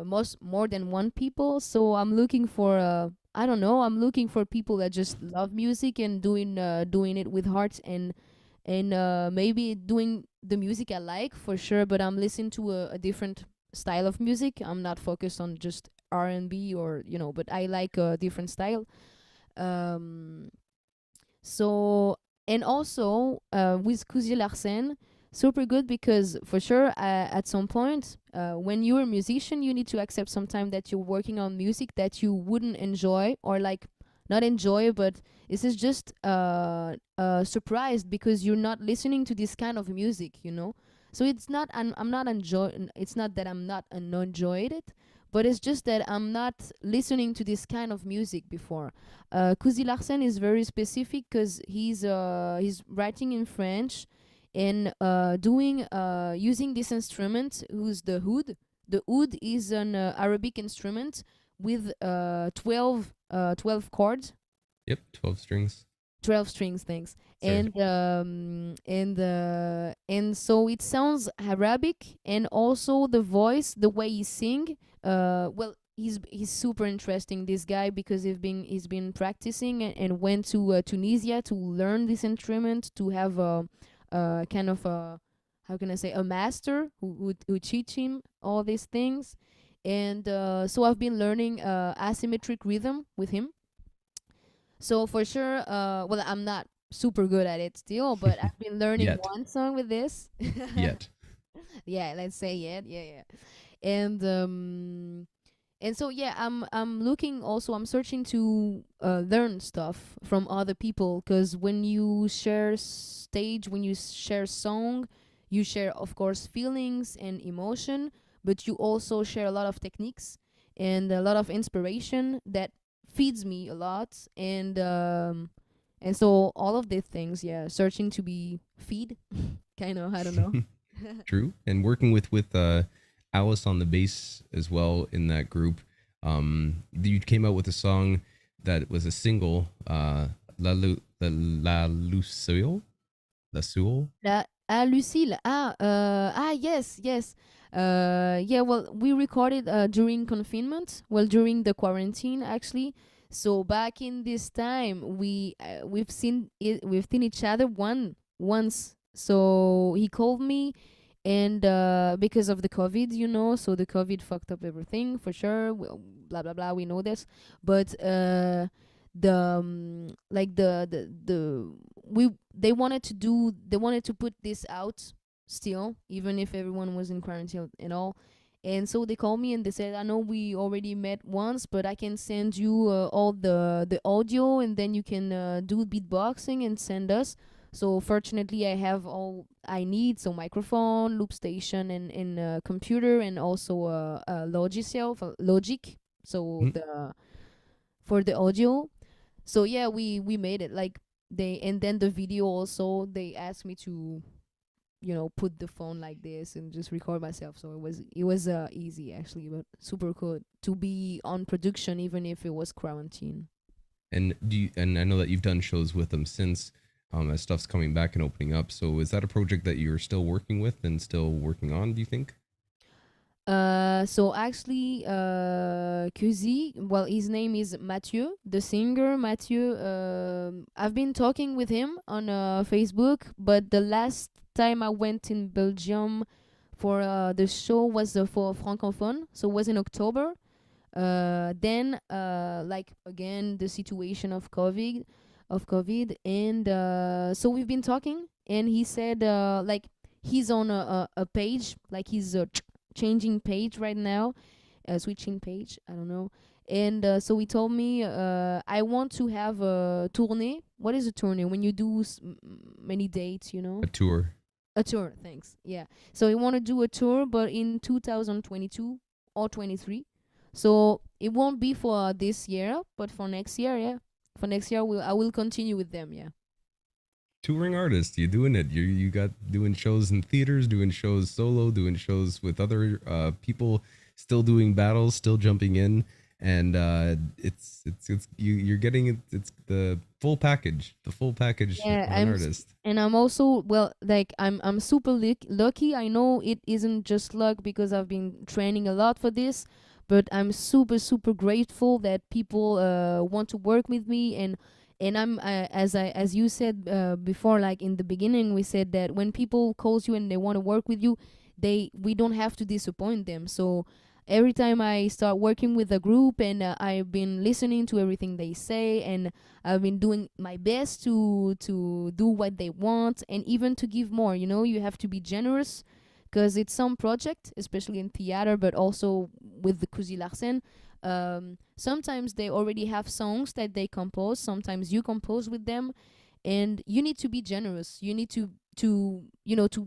most more than one people. So I'm looking for I don't know, I'm looking for people that just love music and doing it with heart, and maybe doing the music I like for sure, but I'm listening to a different style of music. I'm not focused on just R&B, or but I like a different style. um so And also with Kuzi Larsen, super good because for sure at some point when you're a musician, you need to accept sometime that you're working on music that you wouldn't enjoy, or like not enjoy, but this is just surprised because you're not listening to this kind of music, you know. So it's not I'm not enjoy. It's not that I'm not enjoyed it, but it's just that I'm not listening to this kind of music before. Kuzi Larsen is very specific because he's writing in French and doing using this instrument who's the oud. The oud is an Arabic instrument with 12 chords. Yep, 12 strings. 12 strings, thanks. Sorry. And so it sounds Arabic, and also the voice, the way he sing, well, he's super interesting, this guy, because he's been practicing and went to Tunisia to learn this instrument, to have a kind of a, how can I say, a master who teach him all these things. And so I've been learning asymmetric rhythm with him. So for sure, well, I'm not super good at it still, but I've been learning Yet. one song with this. Yet. Yeah, let's say yet. Yeah, yeah. And so yeah, I'm looking also. I'm searching to learn stuff from other people, because when you share stage, when you share song, you share, of course, feelings and emotion, but you also share a lot of techniques and a lot of inspiration that feeds me a lot. And so all of these things, yeah, searching to be feed, kind of, I don't know. True. And working with Alice on the bass as well in that group. You came out with a song that was a single, La Lucille? La Soul? Lucille. Yes, yes. Yeah, well, we recorded during confinement, well, during the quarantine, actually. So back in this time, we've seen each other once. So he called me, and because of the COVID, you know, so the COVID fucked up everything for sure. Blah blah blah. We know this, but like the we they wanted to put this out still, even if everyone was in quarantine and all. And so they called me and they said, I know we already met once, but I can send you all the audio, and then you can do beatboxing and send us. So fortunately, I have all I need, so microphone, loop station, and computer, and also Logic, so Mm. the for the audio. So yeah, we made it, like, they, and then the video also, they asked me to, you know, put the phone like this and just record myself. So it was easy, actually, but super cool to be on production even if it was quarantine. And and I know that you've done shows with them since, as stuff's coming back and opening up. So is that a project that you're still working with and still working on, do you think? So actually, Cusi, well, his name is Mathieu, the singer Mathieu. I've been talking with him on Facebook, but the last time I went in Belgium for the show was for Francophone, so it was in October. Then, like, again, the situation of COVID, and so we've been talking, and he said, like, he's on a page, like he's changing page right now, switching page, I don't know. And so he told me, I want to have a tournée. What is a tournée? When you do many dates, you know? A tour. A tour, thanks. Yeah. So he want to do a tour, but in 2022 or 23. So it won't be for this year, but for next year, yeah. For next year, I will continue with them, yeah. Touring artist, you doing it. You got doing shows in theaters, doing shows solo, doing shows with other people, still doing battles, still jumping in, and it's you're getting it. It's the full package Yeah, of an artist. and I'm also, well, like, I'm super lucky. I know it isn't just luck because I've been training a lot for this, but I'm super grateful that people want to work with me. And I'm, as you said before, like in the beginning, we said that when people calls you and they want to work with you, we don't have to disappoint them. So every time I start working with a group, and I've been listening to everything they say, and I've been doing my best to do what they want, and even to give more. You know, you have to be generous, because it's some project, especially in theater, but also with the Kuzi Larsen. Sometimes they already have songs that they compose. Sometimes you compose with them, and you need to be generous. You need to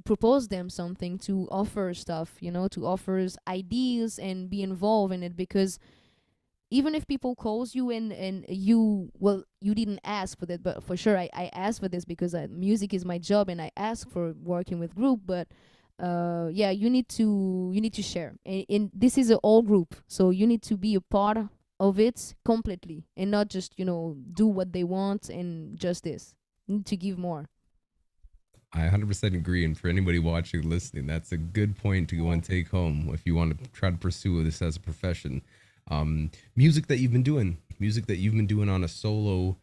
propose them something, to offer stuff, to offer ideas and be involved in it, because even if people calls you, and you, well, you didn't ask for that, but for sure I asked for this, because music is my job, and I ask for working with group. But yeah, you need to share, and this is an all group, so you need to be a part of it completely, and not just do what they want and just this. You need to give more. I 100% agree. And for anybody watching, listening, that's a good point to go and take home if you want to try to pursue this as a profession. Music that you've been doing on a solo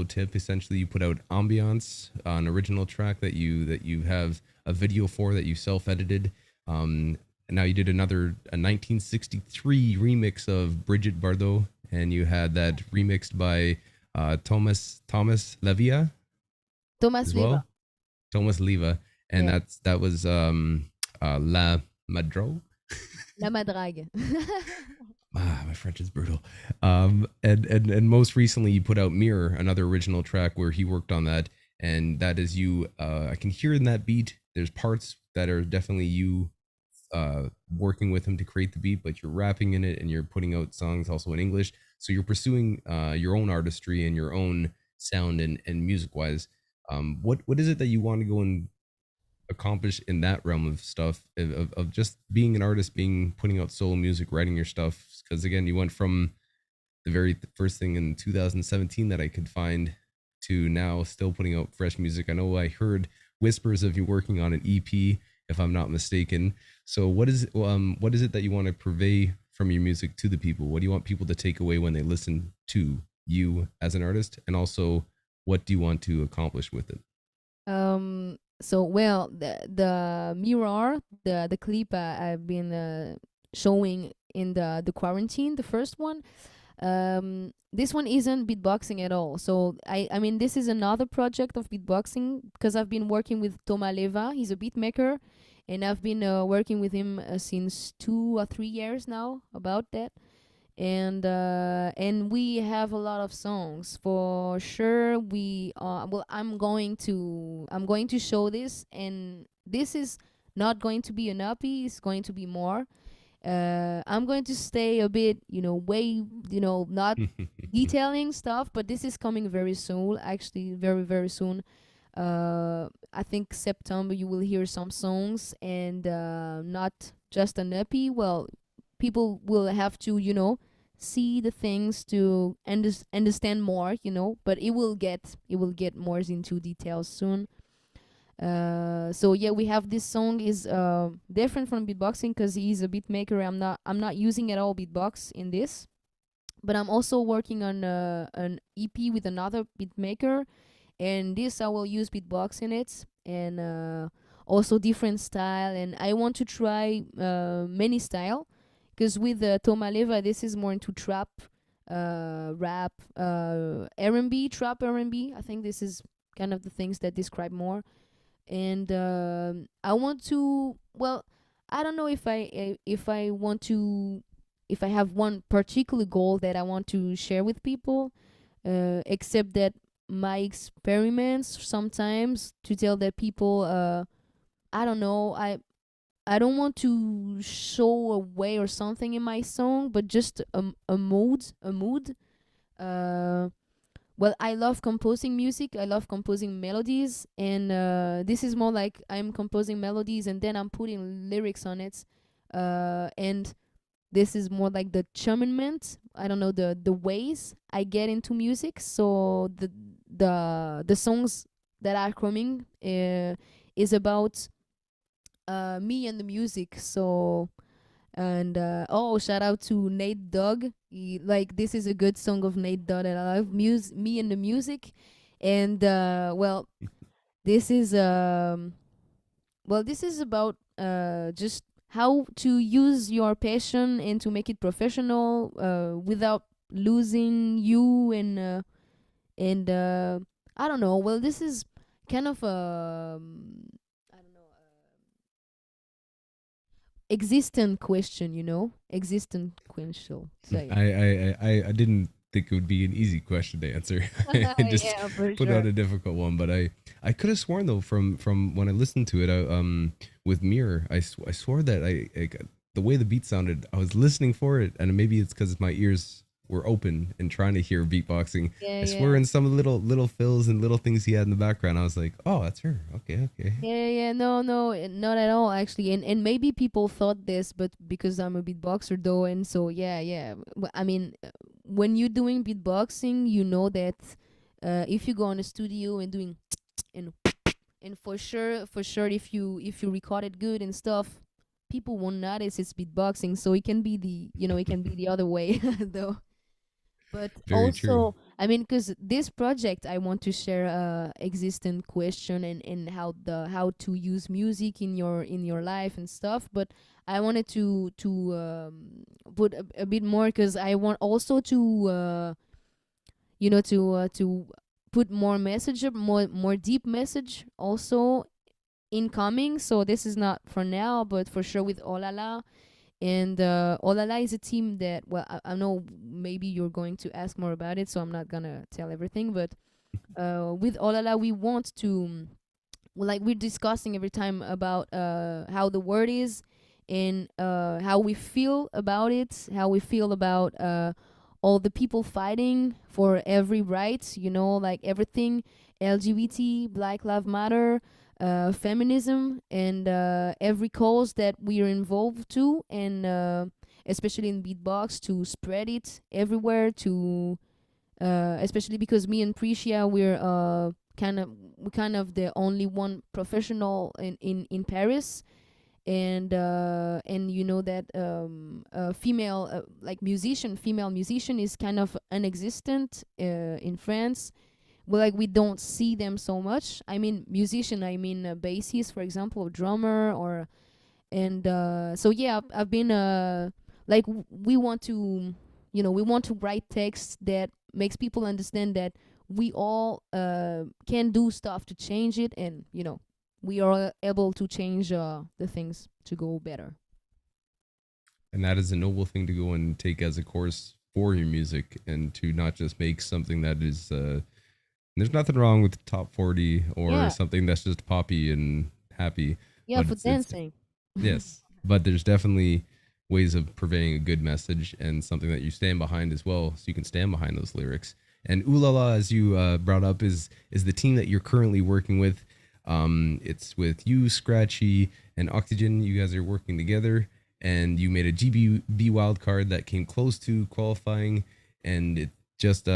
tip. Essentially, you put out ambiance, an original track that you have a video for, that you self-edited. And now you did a 1963 remix of Bridget Bardot, and you had that remixed by Thomas Levia Thomas as Leva. well. Thomas Leva, and Yeah. that was La Madro. La Madrague. My French is brutal. And most recently you put out Mirror, another original track where he worked on that, and that is you. I can hear in that beat. There's parts that are definitely you working with him to create the beat, but you're rapping in it and you're putting out songs also in English. So you're pursuing your own artistry and your own sound and music wise. What is it that you want to go and accomplish in that realm of stuff, of just being an artist, being putting out solo music, writing your stuff? Because again, you went from the very first thing in 2017 that I could find to now still putting out fresh music. I know I heard whispers of you working on an EP, if I'm not mistaken. So what is it that you want to purvey from your music to the people? What do you want people to take away when they listen to you as an artist? And also, what do you want to accomplish with it? So, well, the mirror, the clip I've been showing in the quarantine, the first one. This one isn't beatboxing at all. So I mean, this is another project of beatboxing, because I've been working with Toma Leva. He's a beat maker, and I've been working with him since 2 or 3 years now about that. And we have a lot of songs for sure. Well, I'm going to show this, and this is not going to be an EP. It's going to be more. I'm going to stay a bit, way, not detailing stuff, but this is coming very soon, actually, very, very soon. I think September you will hear some songs, and not just an EP. Well, people will have to, see the things to understand more, but it will get more into details soon. So yeah, we have this song is different from beatboxing, because he's a beat maker. I'm not using at all beatbox in this, but I'm also working on an EP with another beat maker, and this I will use beatbox in it, and also different style, and I want to try many style, because with Toma Leva, this is more into trap, rap, R&B, trap R&B. I think this is kind of the things that describe more. And I want to, well, I don't know if I want to, if I have one particular goal that I want to share with people, except that my experiments sometimes to tell that people, I don't know, I don't want to show a way or something in my song, but just a mood. uh well, I love composing music. I love composing melodies, and this is more like I'm composing melodies and then I'm putting lyrics on it. And this is more like the churnement. I don't know, the ways I get into music. So the songs that are coming is about me and the music. So, and oh, shout out to Nate Dogg. Like, this is a good song of Nate Dogg, and I love me and the music. And well, this is this is about just how to use your passion and to make it professional without losing you and I don't know. Well, this is kind of I don't know existent question, existent question. So yeah. I didn't think it would be an easy question to answer. I just Yeah, for put out sure. a difficult one, but I could have sworn though from when I listened to it with Mirror, I swore that the way the beat sounded, I was listening for it, and maybe it's because my ears were open and trying to hear beatboxing. Yeah, I swear yeah. in some of the little fills and little things he had in the background, I was like, oh, that's her. Okay, okay. Yeah, yeah, no, no, not at all actually. And maybe people thought this, but because I'm a beatboxer though, and so yeah, yeah. I mean, when you're doing beatboxing, you know that if you go on a studio and doing and for sure, if you record it good and stuff, people won't notice it's beatboxing. So it can be it can be the other way though. But Very true. also, I mean, because this project I want to share a existent question and how to use music in your life and stuff. But I wanted to put a bit more, because I want also to put more message, more deep message also incoming. So this is not for now, but for sure with OHLALA. And OHLALA is a team that, well, I know maybe you're going to ask more about it, so I'm not gonna tell everything. But with OHLALA, we want to, well, like we're discussing every time about how the word is, and how we feel about it, how we feel about all the people fighting for every right, like everything LGBT, Black Lives Matter, feminism, and every cause that we are involved to, and especially in beatbox, to spread it everywhere, to especially because me and Priscia, we're kind of the only one professional in Paris. And you know that female like female musician is kind of unexistent in France. Well, like we don't see them so much. I mean musician, I mean bassist, for example, or drummer, or and so yeah, I've been like we want to, we want to write text that makes people understand that we all can do stuff to change it, and we are able to change the things to go better. And that is a noble thing to go and take as a course for your music, and to not just make something that is there's nothing wrong with top 40 or Yeah, something that's just poppy and happy, yeah, but for it's dancing. yes, but there's definitely ways of purveying a good message and something that you stand behind as well, so you can stand behind those lyrics. And Ooh-lala, as you brought up, is the team that you're currently working with. It's with you, Scratchy, and Oxygen. You guys are working together, and you made a GBB wildcard that came close to qualifying. And it just,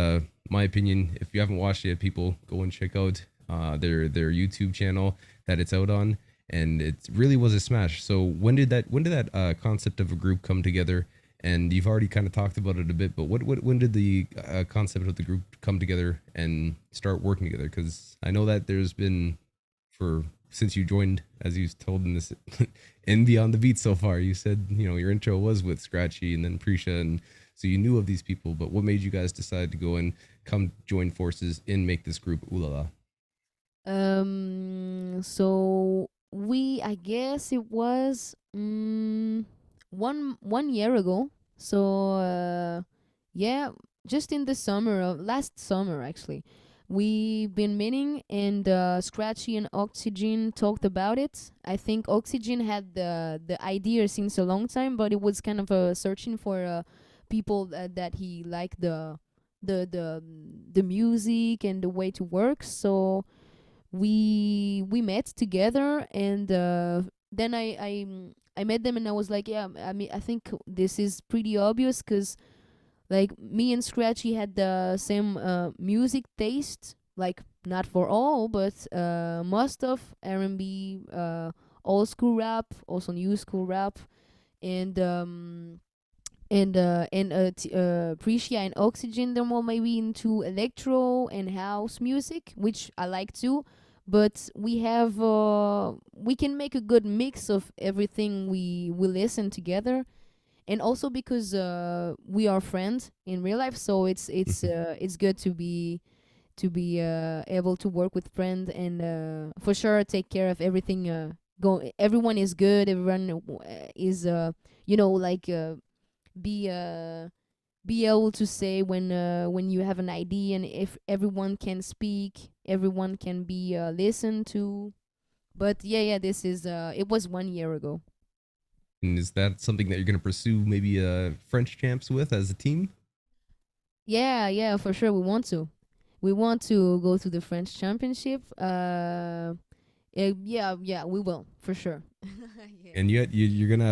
my opinion, if you haven't watched it yet, people go and check out their YouTube channel that it's out on, and it really was a smash. So when did that concept of a group come together? And you've already kind of talked about it a bit, but when did the concept of the group come together and start working together? Because I know that there's been, for since you joined, as you told in this in Beyond the Beat so far, you said your intro was with Scratchy and then Prisha, and so you knew of these people. But what made you guys decide to go and come join forces and make this group Ooh-lala? So I guess it was one year ago. So yeah, just in the summer of last summer actually, we've been meeting, and Scratchy and Oxygen talked about it. I think Oxygen had the idea since a long time, but it was kind of searching for people that he liked the music and the way to work. So we met together, and then I met them, and I was like, yeah, I mean, I think this is pretty obvious, because like me and Scratchy had the same music taste, like not for all, but most of R&B, old school rap, also new school rap, and Priscia and Oxygen, they're more maybe into electro and house music, which I like too. but we can make a good mix of everything we listen together, and also because we are friends in real life, so it's good to be able to work with friends, and for sure take care of everything. Everyone is good. Everyone is like be be able to say when you have an idea, and if everyone can speak, everyone can be listened to. But yeah, this is it was 1 year ago. And is that something that you're going to pursue maybe French champs with as a team? Yeah, for sure. We want to go to the French championship. Yeah, we will for sure. Yeah. And yet you're gonna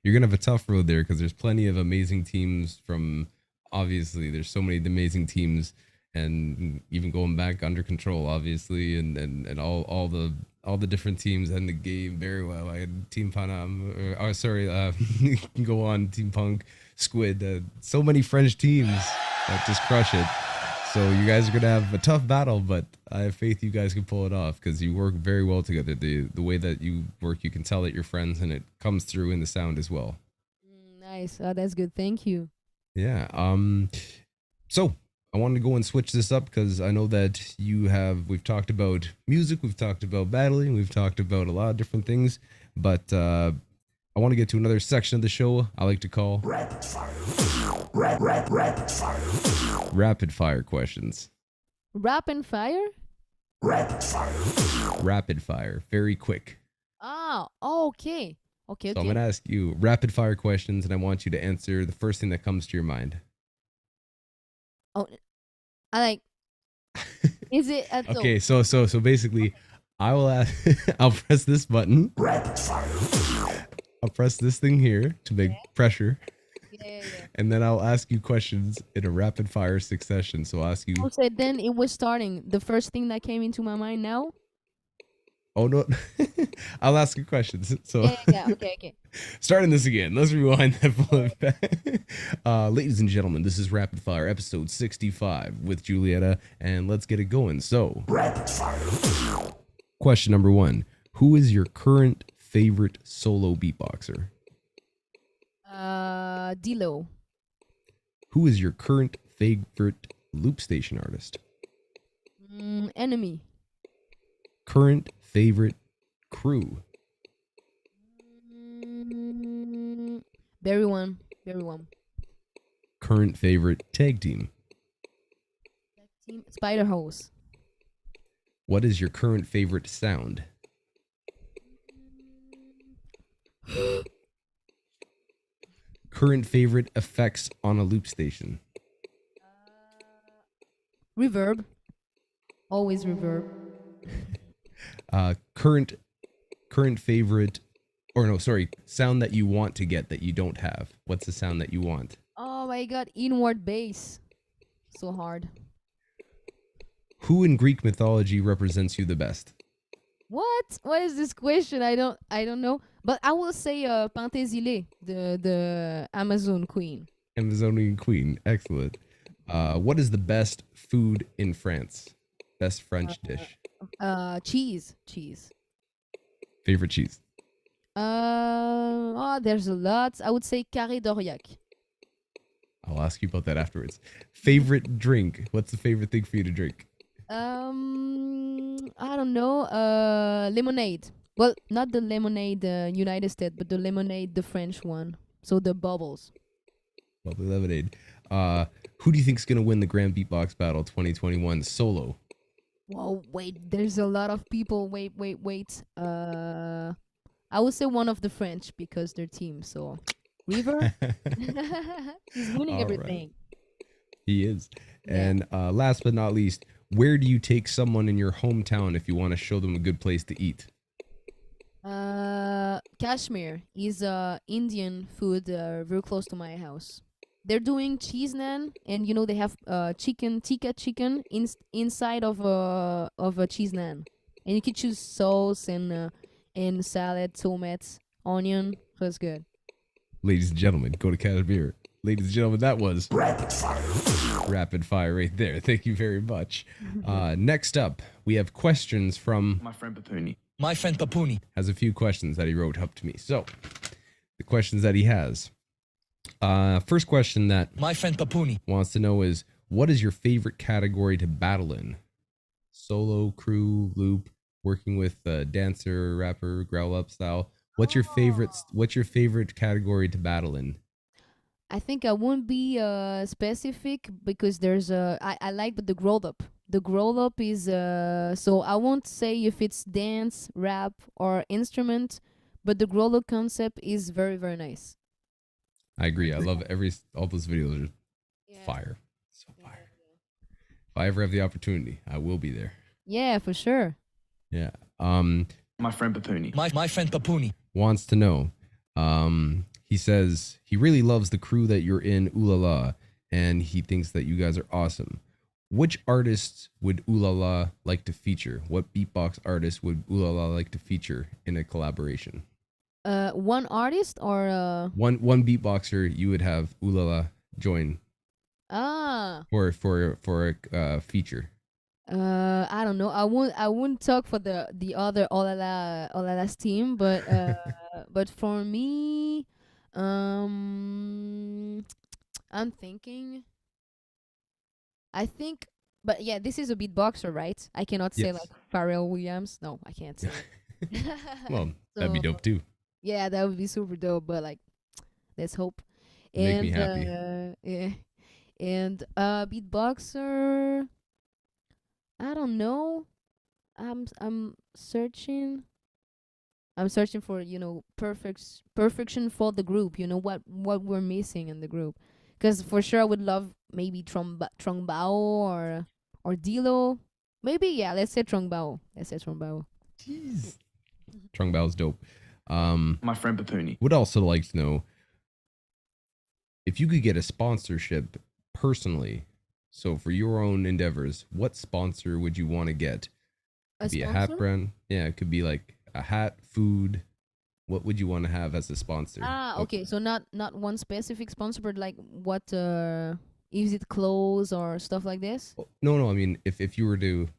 have a tough road there because there's plenty of amazing teams from, obviously there's so many amazing teams, and even going back under control obviously, and all the different teams and the game very well. I had Team Panam, or sorry, go on, Team Punk, Squid, so many French teams that just crush it. So you guys are gonna have a tough battle, but I have faith you guys can pull it off because you work very well together. The way that you work, you can tell that you're friends, and it comes through in the sound as well. Nice. That's good. Thank you. Yeah. So I wanted to go and switch this up because I know that we've talked about music, we've talked about battling, we've talked about a lot of different things, but I want to get to another section of the show I like to call rapid fire. Rapid fire. Rapid fire questions. Rapid fire? Rapid fire. Rapid fire. Very quick. Okay. Okay. So I'm going to ask you rapid fire questions, and I want you to answer the first thing that comes to your mind. Oh, I like. Is it okay? So basically, I will ask. I'll press this button. Rapid fire. I'll press this thing here to make pressure. Yeah. And then I'll ask you questions in a rapid fire succession. So I'll ask you. So then it was starting. The first thing that came into my mind now. Oh no! I'll ask you questions. So yeah. Okay. Starting this again. Let's rewind that back. Ladies and gentlemen, this is Rapid Fire, episode 65 with Julieta, and let's get it going. So, rapid fire. Question number 1: who is your current favorite solo beatboxer? Dilo. Who is your current favorite loop station artist? Enemy. Current favorite crew? Very one. Current favorite tag team? Team Spider Hose. What is your current favorite sound? Current favorite effects on a loop station? Reverb. Always reverb. Current favorite, or no, sorry, sound that you want to get that you don't have. What's the sound that you want? Oh my god, inward bass. So hard. Who in Greek mythology represents you the best? What is this question? I don't know. But I will say Pentésilée, the Amazon queen. Amazonian queen. Excellent. What is the best food in France? Best French dish? Cheese. Favorite cheese? There's a lot. I would say Carré d'Aurillac. I'll ask you about that afterwards. Favorite drink? What's the favorite thing for you to drink? I don't know. Lemonade. Well, not the lemonade United States, but the lemonade, the French one. So the bubbles. Bubbly lemonade. Who do you think is gonna win the Grand Beatbox Battle 2021 solo? Whoa, wait. There's a lot of people. Wait. I would say one of the French because their team. So, River. He's winning everything. Right. He is. Yeah. And last but not least, where do you take someone in your hometown if you want to show them a good place to eat? Kashmir is Indian food very close to my house. They're doing cheese naan, and they have chicken tikka chicken inside of a cheese naan, and you can choose sauce and salad, tomatoes, onion. So it's good. Ladies and gentlemen, go to Kashmir. Ladies and gentlemen, that was rapid fire right there. Thank you very much. Next up, we have questions from My friend Papuni. My friend Papuni has a few questions that he wrote up to me. So the questions that he has. First question that my friend Papuni wants to know is, what is your favorite category to battle in? Solo, crew, loop, working with dancer, rapper, growl up style. What's your favorite category to battle in? I think I won't be specific because there's I like the grow up. The grow up is so I won't say if it's dance, rap, or instrument, but the grow up concept is very, very nice. I agree. I love all those videos are fire. So fire. If I ever have the opportunity, I will be there. Yeah, for sure. Yeah. My friend Papuni. my friend Papuni wants to know. He says he really loves the crew that you're in, Ooh-lala, and he thinks that you guys are awesome. Which artists would Ooh-lala like to feature? What beatbox artist would Ooh-lala like to feature in a collaboration? One artist or one beatboxer you would have Ooh-lala join for a feature. I don't know. I wouldn't talk for the other OHLALA's team, but but for me, I'm thinking. I think, but yeah, this is a beatboxer, right? I cannot say Yes. like Pharrell Williams. No, I can't say. it. Well, that'd be So, dope too. Yeah, that would be super dope. But like, let's hope. Make me happy. Yeah, and beatboxer. I don't know. I'm searching. I'm searching for perfection for the group. You know what we're missing in the group. Because for sure I would love maybe Trung Bao or Dilo. Maybe yeah. Let's say Trung Bao. Jeez. Trung Bao's dope. My friend Papuni. Would also like to know if you could get a sponsorship personally. So for your own endeavors, what sponsor would you want to get? Could be a hat brand. Yeah, it could be like a hat, food. What would you want to have as a sponsor? Okay. So not one specific sponsor, but like what is it clothes or stuff like this? No. I mean, if you were to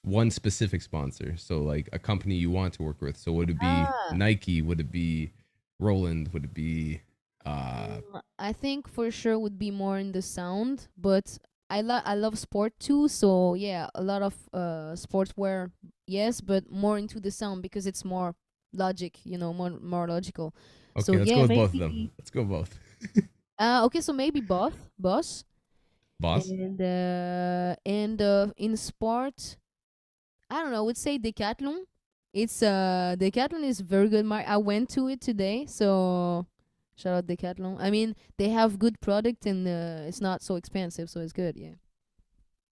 one specific sponsor, so like a company you want to work with. So would it be Nike? Would it be Roland? Would it be? I think for sure would be more in the sound, but I love sport too. So yeah, a lot of sportswear, yes, but more into the sound because it's more logic, more logical. Okay, So let's yeah, go with maybe. both of them. Let's go both. Okay, so maybe boss, Boss. and in sport, I don't know. I would say Decathlon. It's Decathlon is very good. I went to it today, so shout out Decathlon. I mean, they have good product and it's not so expensive, so it's good. Yeah.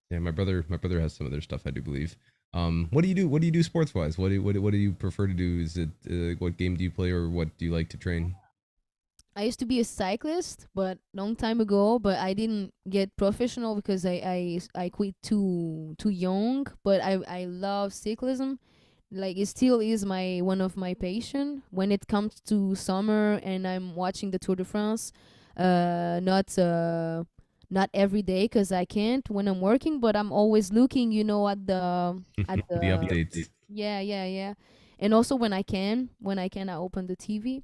Yeah, my brother has some of their stuff, I do believe. What do you do? What do you do sports wise? What do you prefer to do? Is it what game do you play, or what do you like to train? I used to be a cyclist, but long time ago. But I didn't get professional because I quit too young. But I love cyclism. Like it still is one of my passion. When it comes to summer and I'm watching the Tour de France, not every day because I can't when I'm working. But I'm always looking, at the The updates. yeah. And also when I can, I open the TV.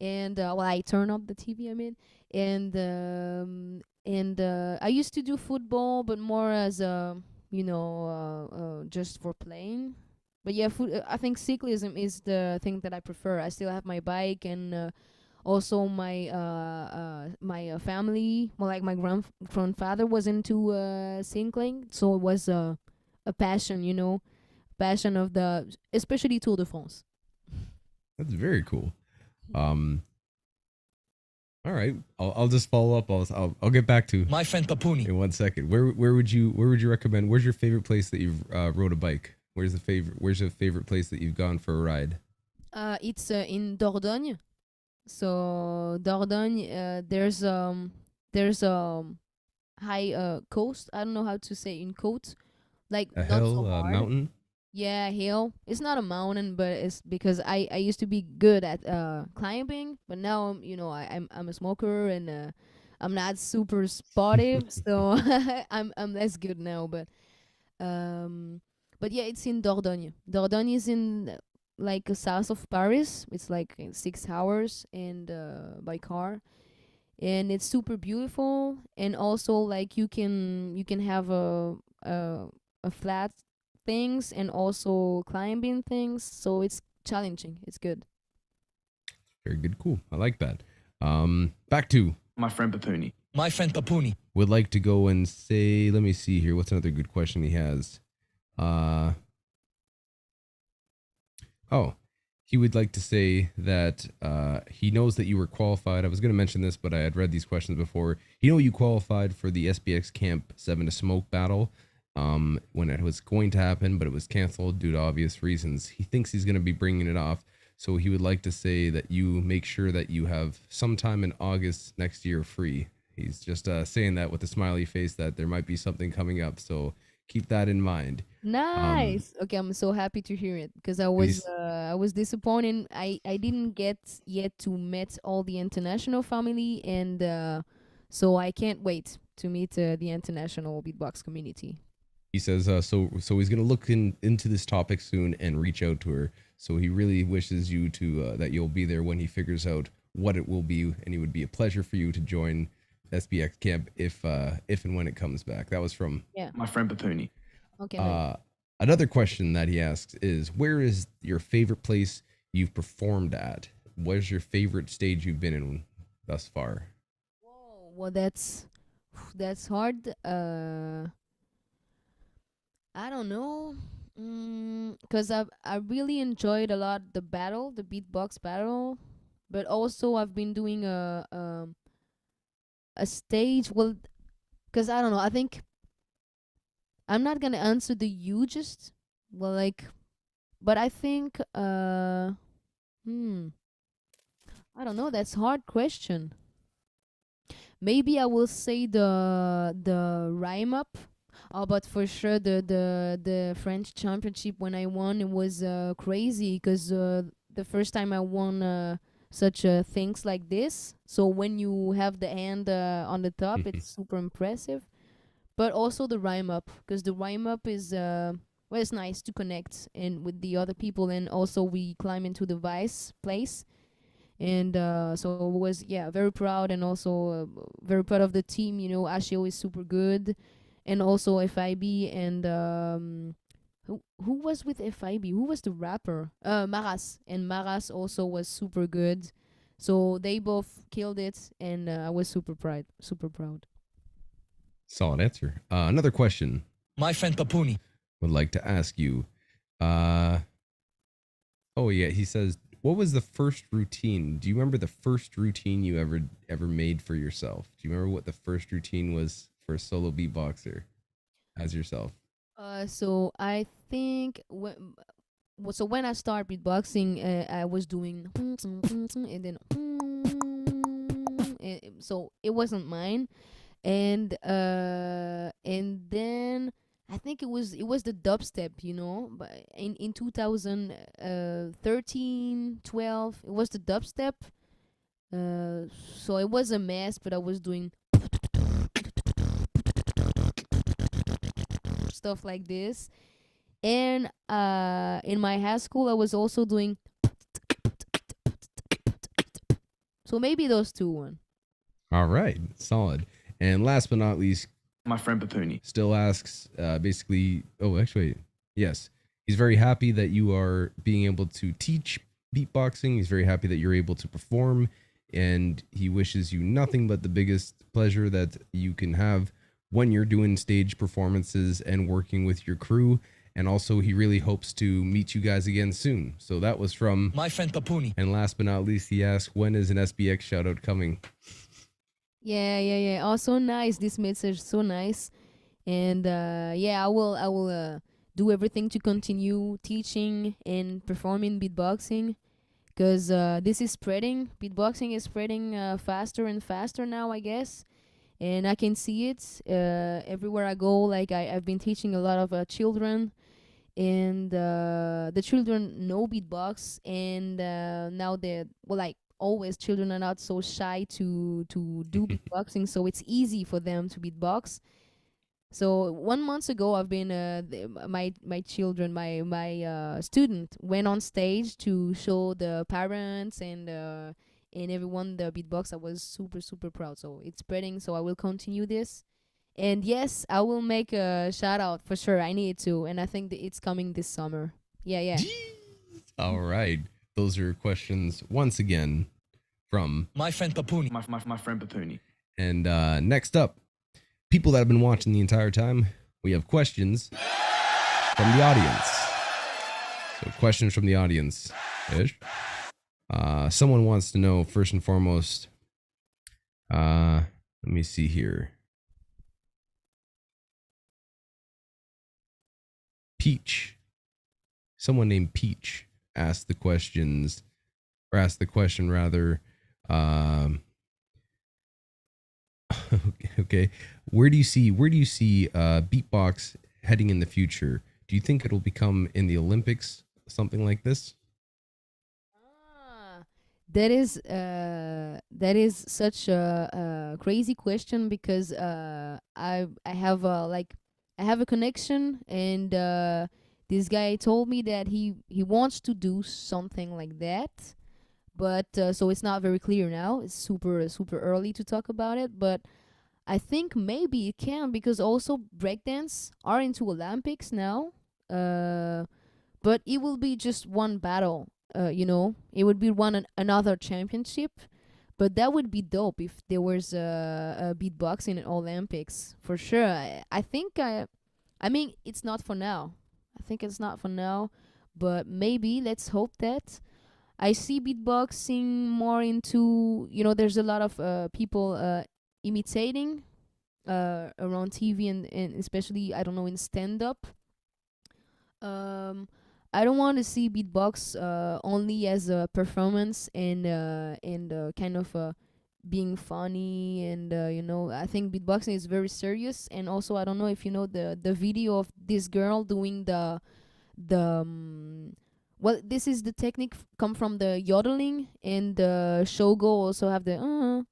And I turn up the TV. I mean, and I used to do football, but more as just for playing. But yeah, I think cyclism is the thing that I prefer. I still have my bike and also my family. Well, like my grandfather was into cycling, so it was a passion, passion of especially Tour de France. That's very cool. All right, I'll just follow up. I'll get back to my friend Papuni in 1 second. Where would you recommend? Where's your favorite place that you've rode a bike? Where's the favorite place that you've gone for a ride? It's in Dordogne. So Dordogne, there's high coast. I don't know how to say in coast, like A not hill, so a hard. mountain? Yeah, hill. It's not a mountain, but it's because I used to be good at climbing, but now I'm a smoker and I'm not super sportive, so I'm less good now. But yeah, it's in Dordogne. Dordogne is in like south of Paris. It's like in 6 hours and by car, and it's super beautiful. And also like you can have a flat things and also climbing things. So it's challenging. It's good. Very good. Cool. I like that. Back to My friend Papuni. My friend Papuni. would like to go and say, let me see here. What's another good question he has? He would like to say that he knows that you were qualified. I was going to mention this, but I had read these questions before. You qualified for the SBX Camp 7 to Smoke battle when it was going to happen, but it was canceled due to obvious reasons. He thinks he's going to be bringing it off. So he would like to say that you make sure that you have sometime in August next year free. He's just saying that with a smiley face that there might be something coming up. So keep that in mind. Nice. Okay, I'm so happy to hear it because I was disappointed. I didn't get yet to meet all the international family, and so I can't wait to meet the international beatbox community. He says so he's going to look into this topic soon and reach out to her. So he really wishes you to that you'll be there when he figures out what it will be, and it would be a pleasure for you to join SBX Camp if and when it comes back. That was from My friend Papuni. Okay. Nice. another question that he asks is, where is your favorite place you've performed at? Where's your favorite stage you've been in thus far? Whoa, well, that's hard. I don't know. Cause I really enjoyed a lot the beatbox battle, but also I've been doing a stage. Well, cause I don't know. I think I'm not gonna answer the hugest. Well, like, but I think I don't know. That's a hard question. Maybe I will say the rhyme up. Oh, but for sure the French championship when I won, it was crazy because the first time I won such things like this. So when you have the hand on the top, it's super impressive. But also the rhyme up, because the rhyme up is well, it's nice to connect and with the other people, and also we climb into the vice place. And so I was very proud, and also very proud of the team. Ashio is super good, and also FIB, and who was with FIB? Who was the rapper? Maras, and Maras also was super good. So they both killed it, and I was super proud. Super proud. Solid answer. Another question My friend Papuni. would like to ask you. He says, what was the first routine? Do you remember the first routine you ever made for yourself? Do you remember what the first routine was for a solo beatboxer as yourself? So I think when I started beatboxing, I was doing and then so it wasn't mine, and then I think it was the dubstep, but in 2013, 12, it was the dubstep. So it was a mess, but I was doing stuff like this. And in my high school, I was also doing. So maybe those two one. All right, solid. And last but not least, My friend Papuni. still asks yes, he's very happy that you are being able to teach beatboxing. He's very happy that you're able to perform, and he wishes you nothing but the biggest pleasure that you can have when you're doing stage performances and working with your crew. And also he really hopes to meet you guys again soon. So that was from My friend Papuni. And last but not least, he asked, when is an SBX shoutout coming? Yeah. Oh, so nice. This message, so nice. And I will do everything to continue teaching and performing beatboxing, because this is spreading. Beatboxing is spreading faster and faster now, I guess. And I can see it everywhere I go. Like I've been teaching a lot of children, and the children know beatbox, and now always children are not so shy to do beatboxing, so it's easy for them to beatbox. So 1 month ago, I've been my children, my student went on stage to show the parents and everyone the beatbox. I was super proud. So it's spreading. So I will continue this, and yes, I will make a shout out for sure. I need to, and I think that it's coming this summer. Yeah. All right. Those are questions once again from My friend Papuni. My friend Papuni. And next up, people that have been watching the entire time, we have questions from the audience. So questions from the audience. Ish. Someone wants to know, first and foremost, let me see here. Peach. Someone named Peach asked the questions, or asked the question rather. Okay. Where do you see beatbox heading in the future? Do you think it'll become in the Olympics, something like this? That is such a crazy question, because I have a connection, and this guy told me that he wants to do something like that, but so it's not very clear now. It's super early to talk about it, but I think maybe it can, because also breakdance are into Olympics now. But it will be just one battle. It would be another championship, but that would be dope if there was a beatboxing in Olympics for sure. I think I mean it's not for now. I think it's not for now, but maybe let's hope that. I see beatboxing more into, there's a lot of people imitating around TV and especially, I don't know, in stand-up. I don't want to see beatbox only as a performance and kind of being funny, and I think beatboxing is very serious. And also, I don't know if you know the video of this girl doing the well, this is the technique come from the yodeling, and the shogo also have the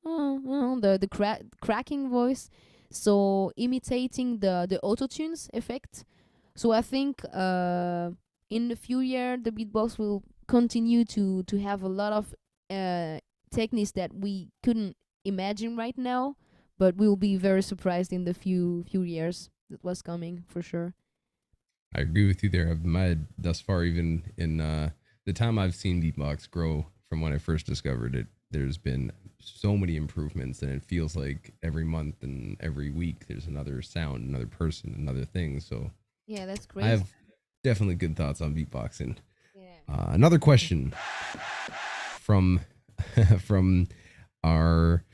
cracking voice, so imitating the auto-tunes effect. So I think in the few years the beatbox will continue to have a lot of techniques that we couldn't imagine right now, but we'll be very surprised in the few years that was coming for sure. I agree with you there. I've admired thus far, even in the time I've seen beatbox grow from when I first discovered it. There's been so many improvements, and it feels like every month and every week there's another sound, another person, another thing. So yeah, that's great. I have definitely good thoughts on beatboxing. Yeah. Another question from from our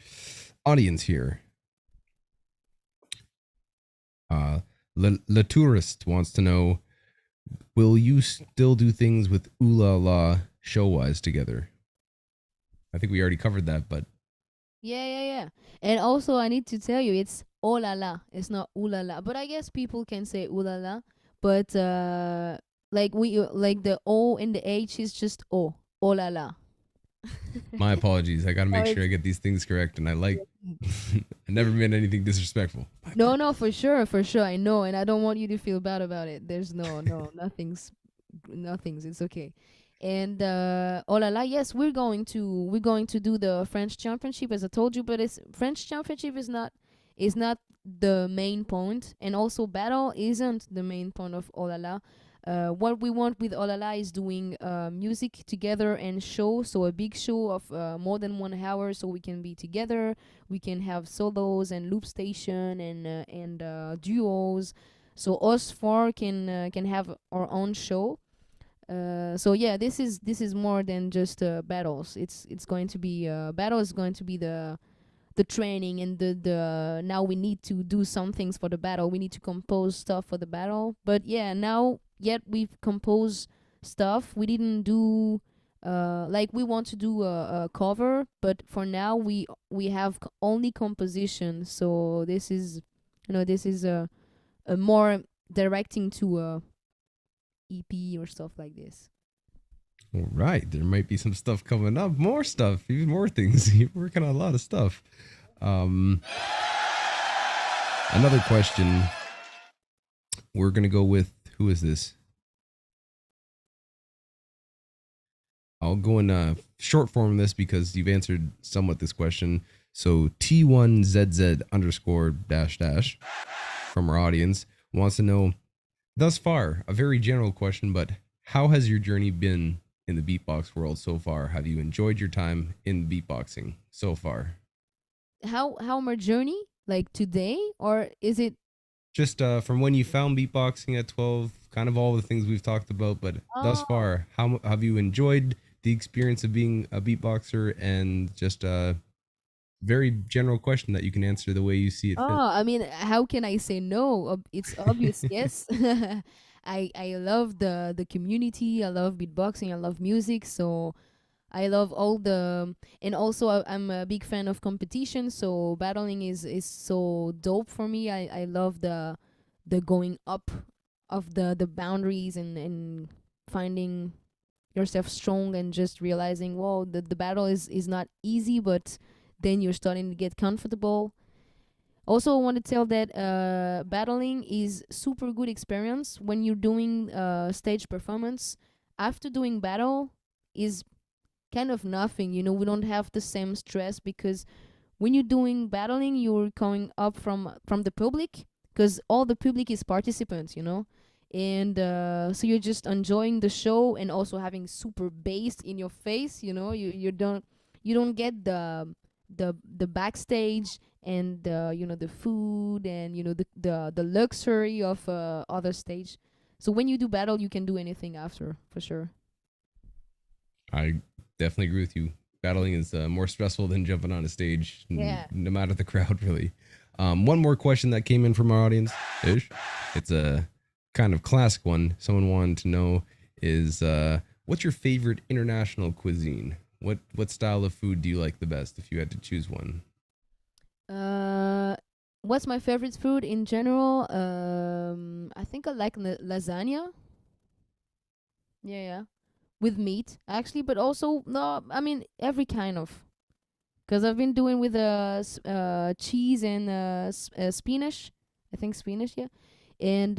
audience here. Le Tourist wants to know, will you still do things with Ooh-lala show-wise together? I think we already covered that, but... Yeah. And also, I need to tell you, it's OHLALA. It's not Ooh-lala. But I guess people can say Ooh-lala. But like the O and the H is just O. OHLALA. My apologies. I gotta make sure I get these things correct, and I never meant anything disrespectful. No, for sure, I know, and I don't want you to feel bad about it. There's nothing's. It's okay. And OHLALA, yes, we're going to do the French Championship, as I told you, but it's French Championship is not the main point, and also battle isn't the main point of OHLALA. What we want with OHLALA is doing music together and show, so a big show of more than 1 hour, so we can be together, we can have solos and loop station and duos, so us four can have our own show. So yeah, this is more than just battles. It's going to be battle is going to be the training, and the now we need to do some things for the battle. We need to compose stuff for the battle. But yeah, now yet we've composed stuff. We didn't do like we want to do a cover, but for now we have only composition. So this is a more directing to a EP or stuff like this. All right, there might be some stuff coming up, more stuff, even more things. You're working on a lot of stuff. Another question. We're gonna go with, who is this? I'll go in short form this because you've answered somewhat this question. So T1ZZ underscore dash dash from our audience wants to know, thus far, a very general question, but how has your journey been in the beatbox world so far? Have you enjoyed your time in beatboxing so far? How my journey, like today, or is it? Just from when you found beatboxing at 12, kind of all the things we've talked about, but thus far, how have you enjoyed the experience of being a beatboxer? And just a very general question that you can answer the way you see it fit. I mean, how can I say no? It's obvious, yes. I love the community. I love beatboxing. I love music. So I love all the, and also I'm a big fan of competition. So battling is so dope for me. I love the going up of the boundaries and finding yourself strong and just realizing, whoa, the battle is not easy, but then you're starting to get comfortable. Also, I want to tell that battling is super good experience when you're doing stage performance. After doing battle is kind of nothing, you know. We don't have the same stress because when you're doing battling, you're coming up from the public, because all the public is participants, you know. And so you're just enjoying the show and also having super bass in your face, you know. You don't get the backstage and you know, the food and, you know, the luxury of other stage. So when you do battle, you can do anything after, for sure. I definitely agree with you. Battling is more stressful than jumping on a stage, Yeah. no matter the crowd, really. One more question that came in from our audience. Ish. It's a kind of classic one. Someone wanted to know is, what's your favorite international cuisine? What style of food do you like the best if you had to choose one? What's my favorite food in general? I think I like lasagna. Yeah, with meat actually, but also no. I mean every kind of, because I've been doing with cheese and spinach. I think spinach, yeah. And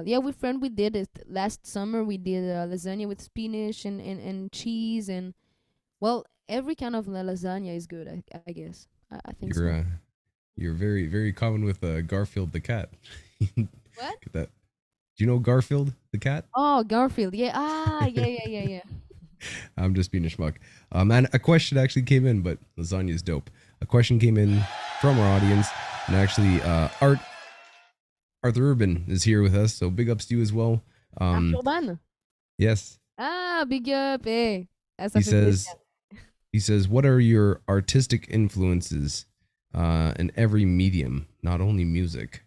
yeah, with friend we did it last summer. We did lasagna with spinach and cheese, and well, every kind of lasagna is good. I guess. I think so. You're very, very common with Garfield the cat. What? Get that? Do you know Garfield the cat? Oh, Garfield. Yeah. Yeah. I'm just being a schmuck. And a question actually came in, but lasagna is dope. A question came in from our audience, and actually, Arthur Urban is here with us, so big ups to you as well. Urban. Yes. Big up. Hey. He says, what are your artistic influences in every medium, not only music?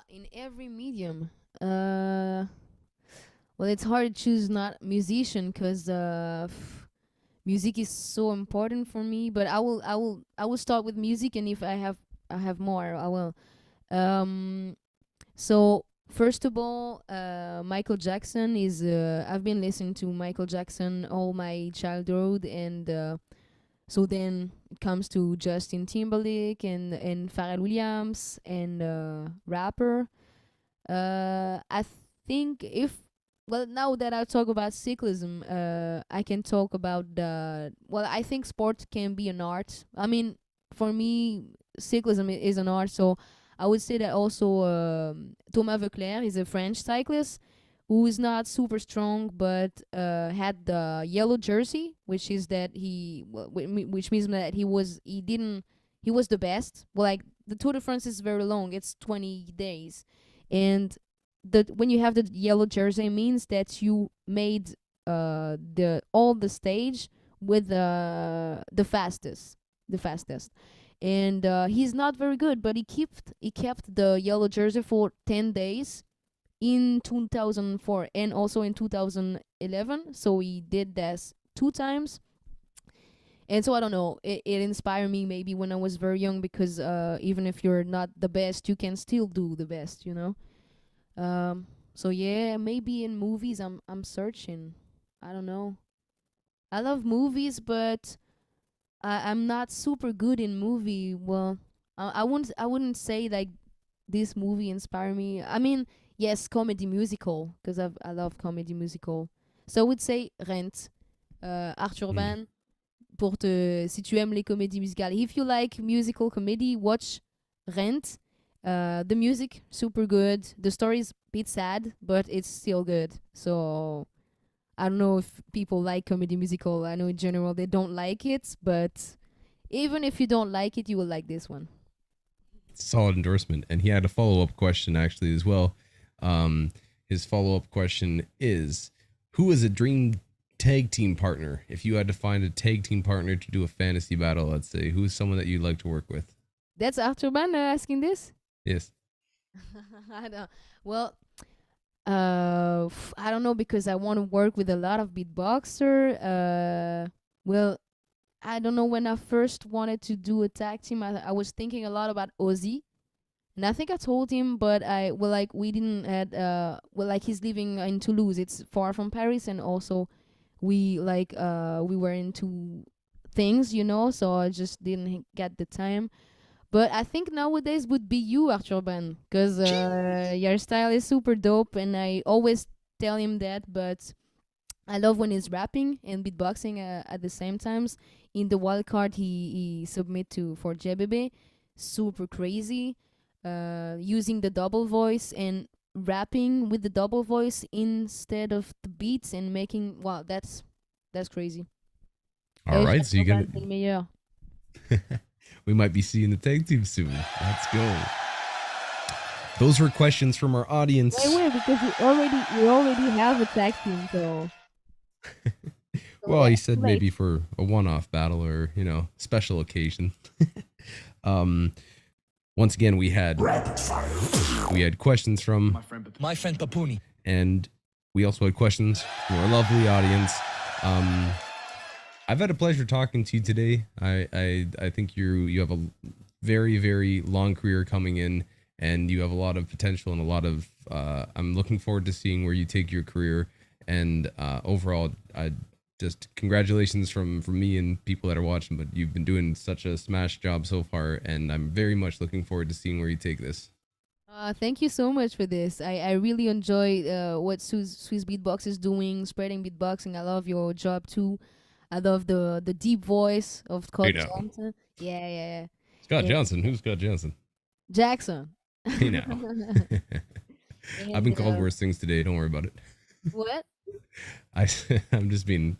In every medium. Well, it's hard to choose not musician, because music is so important for me. But I will start with music, and if I have more, I will. So first of all, Michael Jackson is. I've been listening to Michael Jackson all my childhood, and so then it comes to Justin Timberlake and Pharrell Williams and rapper. I think now that I talk about cyclism, I can talk about I think sport can be an art. I mean, for me, cyclism is an art. So I would say that also Thomas Voeckler is a French cyclist who is not super strong, but had the yellow jersey, which is that which means that he was the best. Well, like the Tour de France is very long; it's 20 days, and when you have the yellow jersey, it means that you made all the stage with the fastest, and he's not very good, but he kept the yellow jersey for 10 days in 2004 and also in 2011. So he did this 2 times. And so I don't know, it inspired me maybe when I was very young, because even if you're not the best, you can still do the best, you know. So yeah, maybe in movies I'm searching. I don't know. I love movies, but I'm not super good in movie. Well, I wouldn't say like this movie inspired me. I mean, yes, comedy musical because I love comedy musical. So I would say Rent, Art Hmm. Urban. Si tu aimes les comédies musicales. If you like musical comedy, watch Rent. The music super good. The story is a bit sad, but it's still good. So I don't know if people like comedy musical. I know in general they don't like it, but even if you don't like it, you will like this one. Solid endorsement. And he had a follow up question actually as well. Um, his follow up question is, who is a dream tag team partner? If you had to find a tag team partner to do a fantasy battle, let's say, who is someone that you'd like to work with? That's Arthur Ban asking this. Yes. I don't. Well, I don't know because I want to work with a lot of beatboxer. Well, I don't know when I first wanted to do a tag team. I was thinking a lot about Ozzy, and I think I told him, but like we didn't had like he's living in Toulouse. It's far from Paris, and also we were into things, so I just didn't get the time. But I think nowadays would be you, Arthur Ben, because your style is super dope, and I always tell him that. But I love when he's rapping and beatboxing at the same times. In the wildcard, he submit to for JBB, super crazy, using the double voice and rapping with the double voice instead of the beats and making wow, that's crazy. All right. So you Arthur Ben, can. c'est le meilleur. We might be seeing the tag team soon. Let's go. Those were questions from our audience. Wait, because we already have a tag team, so. Well, he said Like, maybe for a one-off battle or special occasion. Once again, we had questions from My friend Papuni. My friend Papuni. and we also had questions from our lovely audience. I've had a pleasure talking to you today. I think you have a very, very long career coming in, and you have a lot of potential and a lot of. I'm looking forward to seeing where you take your career, and overall, I just congratulations from me and people that are watching. But you've been doing such a smash job so far, and I'm very much looking forward to seeing where you take this. thank you so much for this. I really enjoy what Swiss Beatbox is doing, spreading beatboxing. I love your job too. I love the deep voice of Scott Hey now. Johnson. Yeah. Scott Yeah. Johnson. Who's Scott Johnson? Jackson. Hey now. I've been And, called worse things today. Don't worry about it. what? I'm just being.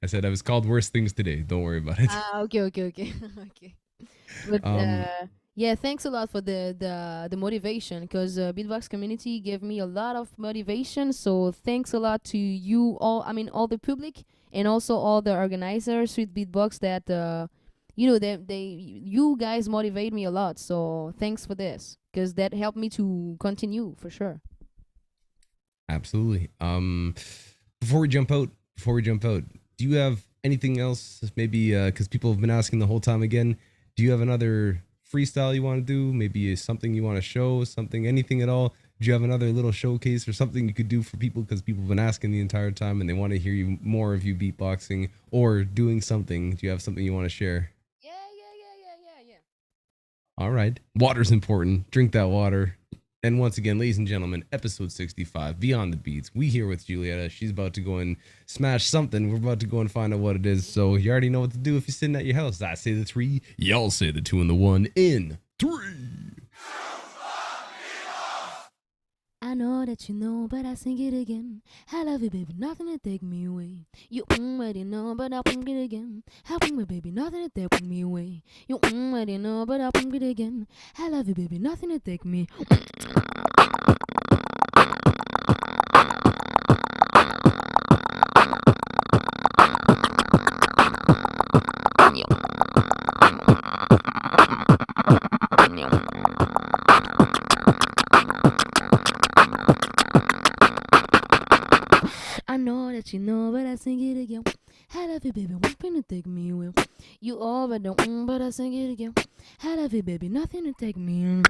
I said I was called worse things today. Don't worry about it. Okay. Okay. But Um, yeah, thanks a lot for the motivation because beatbox community gave me a lot of motivation. So thanks a lot to you all. I mean, all the public and also all the organizers with beatbox that you guys motivate me a lot. So thanks for this because that helped me to continue for sure. Absolutely. Before we jump out, do you have anything else? Maybe because people have been asking the whole time again. Do you have another freestyle you want to do? Maybe something you want to show? Something, anything at all? Do you have another little showcase or something you could do for people? Because people have been asking the entire time and they want to hear you more of you beatboxing or doing something. Do you have something you want to share? Yeah. All right. Water's important. Drink that water. And once again, ladies and gentlemen, episode 65, Beyond the Beats. We here with Julieta. She's about to go and smash something. We're about to go and find out what it is. So you already know what to do if you're sitting at your house. I say the 3, y'all say the 2 and the 1 in 3. I know that you know, but I sing it again. I love you, baby, nothing to take me away. You already know, but I'll sing it again. I bring my baby, nothing to take me away. You already know, but I'll sing it again. I love you, baby, nothing to take me. I know that you know, but I sing it again. I love you, baby, nothing to take me away. You already know, but I sing it again. I love you, baby, nothing to take me away.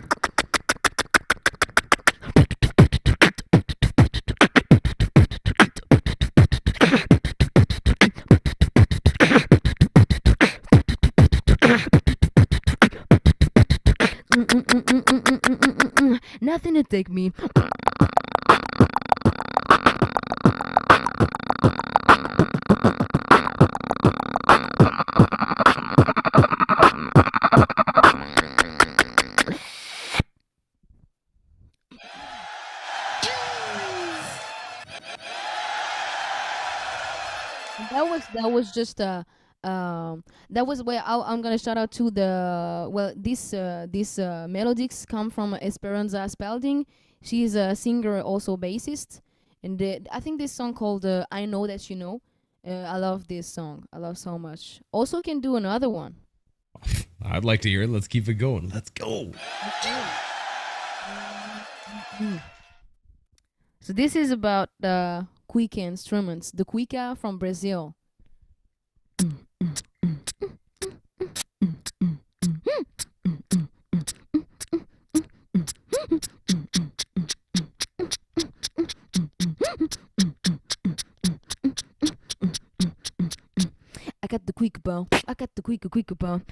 take me. That was just that was where I'm gonna shout out to the this melodies come from Esperanza Spalding. She's a singer, also bassist, and I think this song called "I Know That You Know." I love this song. I love so much. Also, can do another one. I'd like to hear it. Let's keep it going. Let's go. So this is about the cuica instruments, the cuica from Brazil. I got the cuica bone. I got the cuica bone.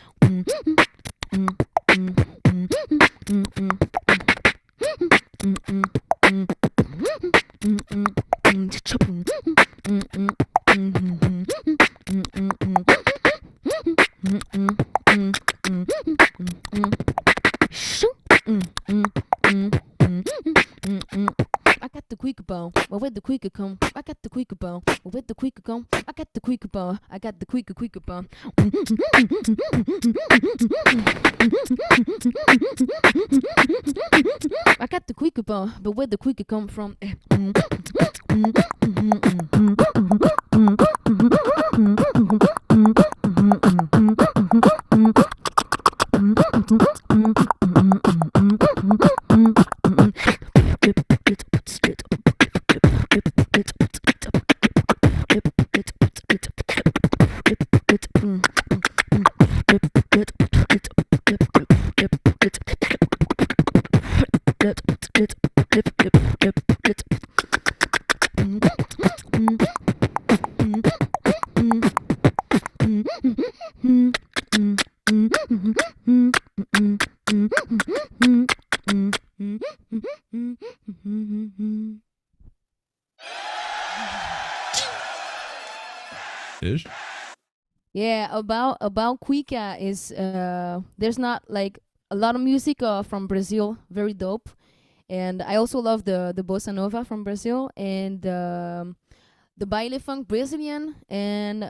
I got the quicker bone. Well, where the quicker come? I got the quicker bone. Well, where the quicker come? I got the quicker bone. I got the quicker bone. I got the quicker bone, but where the quicker come from? Ish? Yeah, about cuica is there's not like a lot of music from Brazil, very dope, and I also love the bossa nova from Brazil and the baile funk Brazilian and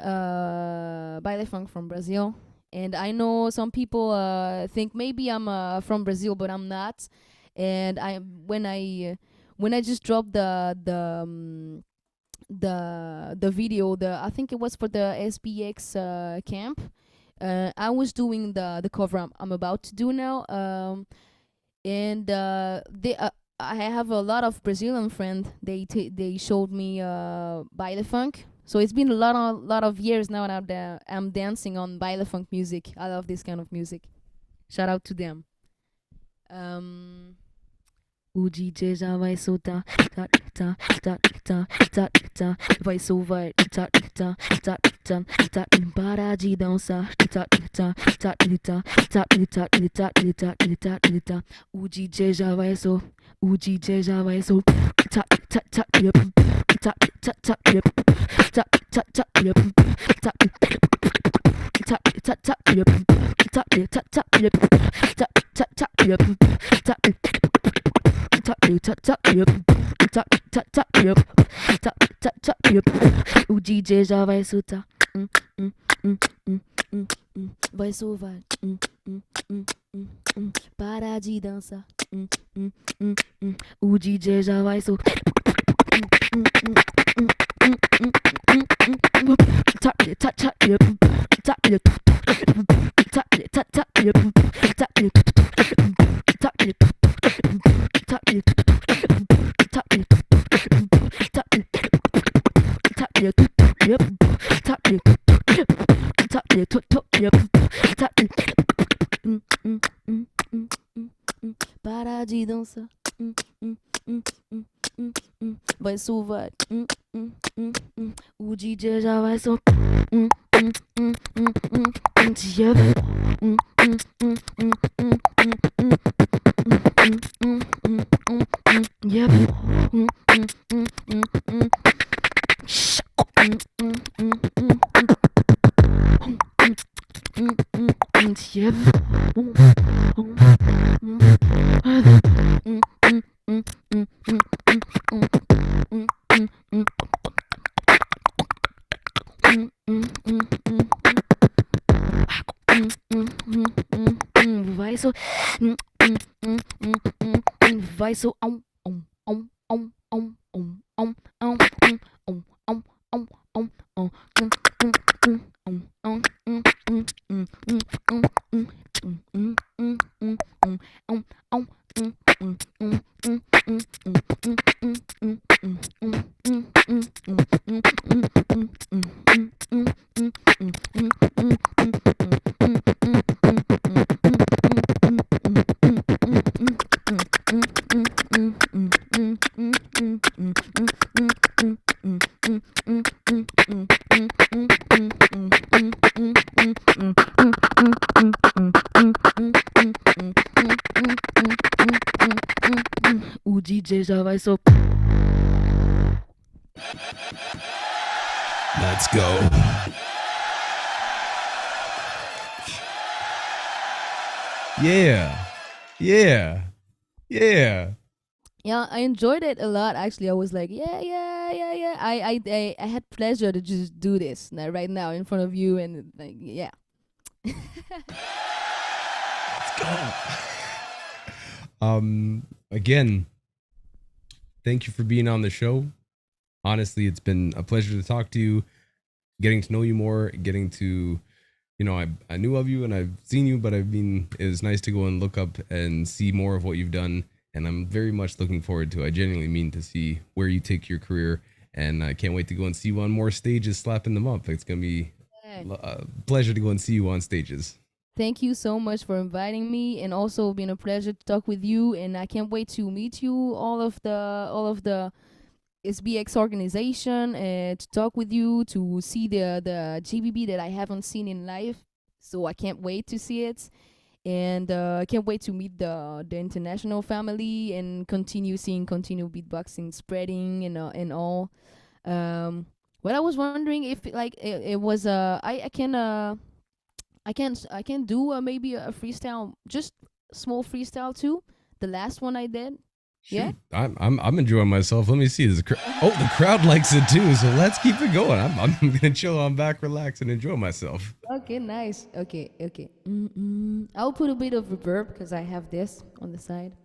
baile funk from Brazil. And I know some people think maybe I'm from Brazil, but I'm not. And when I just dropped the video, I think it was for the SBX camp. I was doing the cover I'm about to do now, and I have a lot of Brazilian friends. They showed me baile funk. So it's been a lot of years now that I'm dancing on baile funk music. I love this kind of music. Shout out to them. O DJ já vai soltar, tá, tá, tá, tá, tá, tá, vai soltar, tá, tá, tá, tá, tá, para de dançar, tá, tá, tá, tá, tá, tá, tá, tá, tá, o DJ já vai sol, o DJ já vai sol, tá, tá, tá, tá, tá, tá, tá, tá, tá, tá, tá, o DJ já vai soltar, vai soltar, para de dançar, o DJ já vai soltar. Para de dançar, vai suvar, o DJ já vai só, Vai so vai so o DJ já vai so. Let's go. Yeah. Yeah. Yeah. Yeah, I enjoyed it a lot. Actually, I was like, yeah. I had pleasure to just do this right now in front of you, and like, yeah. Again, thank you for being on the show. Honestly, it's been a pleasure to talk to you, getting to know you more, getting to, I knew of you and I've seen you, but it was nice to go and look up and see more of what you've done. And I'm very much looking forward to, I genuinely mean to see where you take your career. And I can't wait to go and see you on more stages, slapping them up. It's going to be a pleasure to go and see you on stages. Thank you so much for inviting me, and also been a pleasure to talk with you. And I can't wait to meet you, all of the SBX organization, to talk with you, to see the GBB that I haven't seen in life. So I can't wait to see it, and I can't wait to meet the international family and continue beatboxing spreading and all. What I was wondering if it was I can do maybe a freestyle, just small freestyle too. The last one I did. Shoot, yeah, I'm enjoying myself. Let me see this. The crowd likes it too. So let's keep it going. I'm gonna chill on back, relax, and enjoy myself. Okay, nice. Okay. I'll put a bit of reverb because I have this on the side.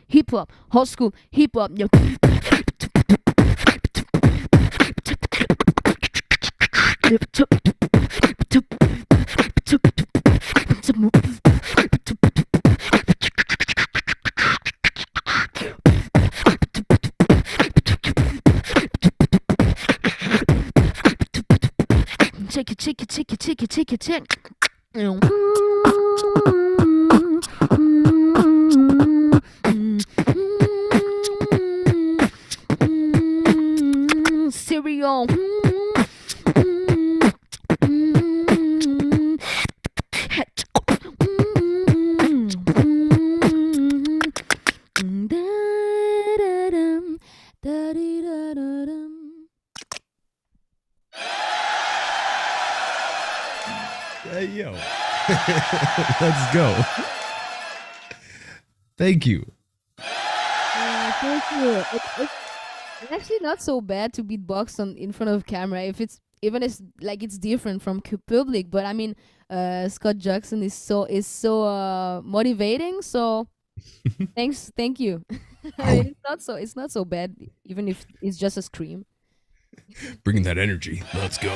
hip hop, old school hip hop. Check. Cereal. Yo. Let's go. Thank you. Thank you. It's actually not so bad to beatbox in front of camera if it's even it's like it's different from public. But I mean, Scott Jackson is so motivating. So thank you. It's not so bad even if it's just a scream. Bringing that energy. Let's go.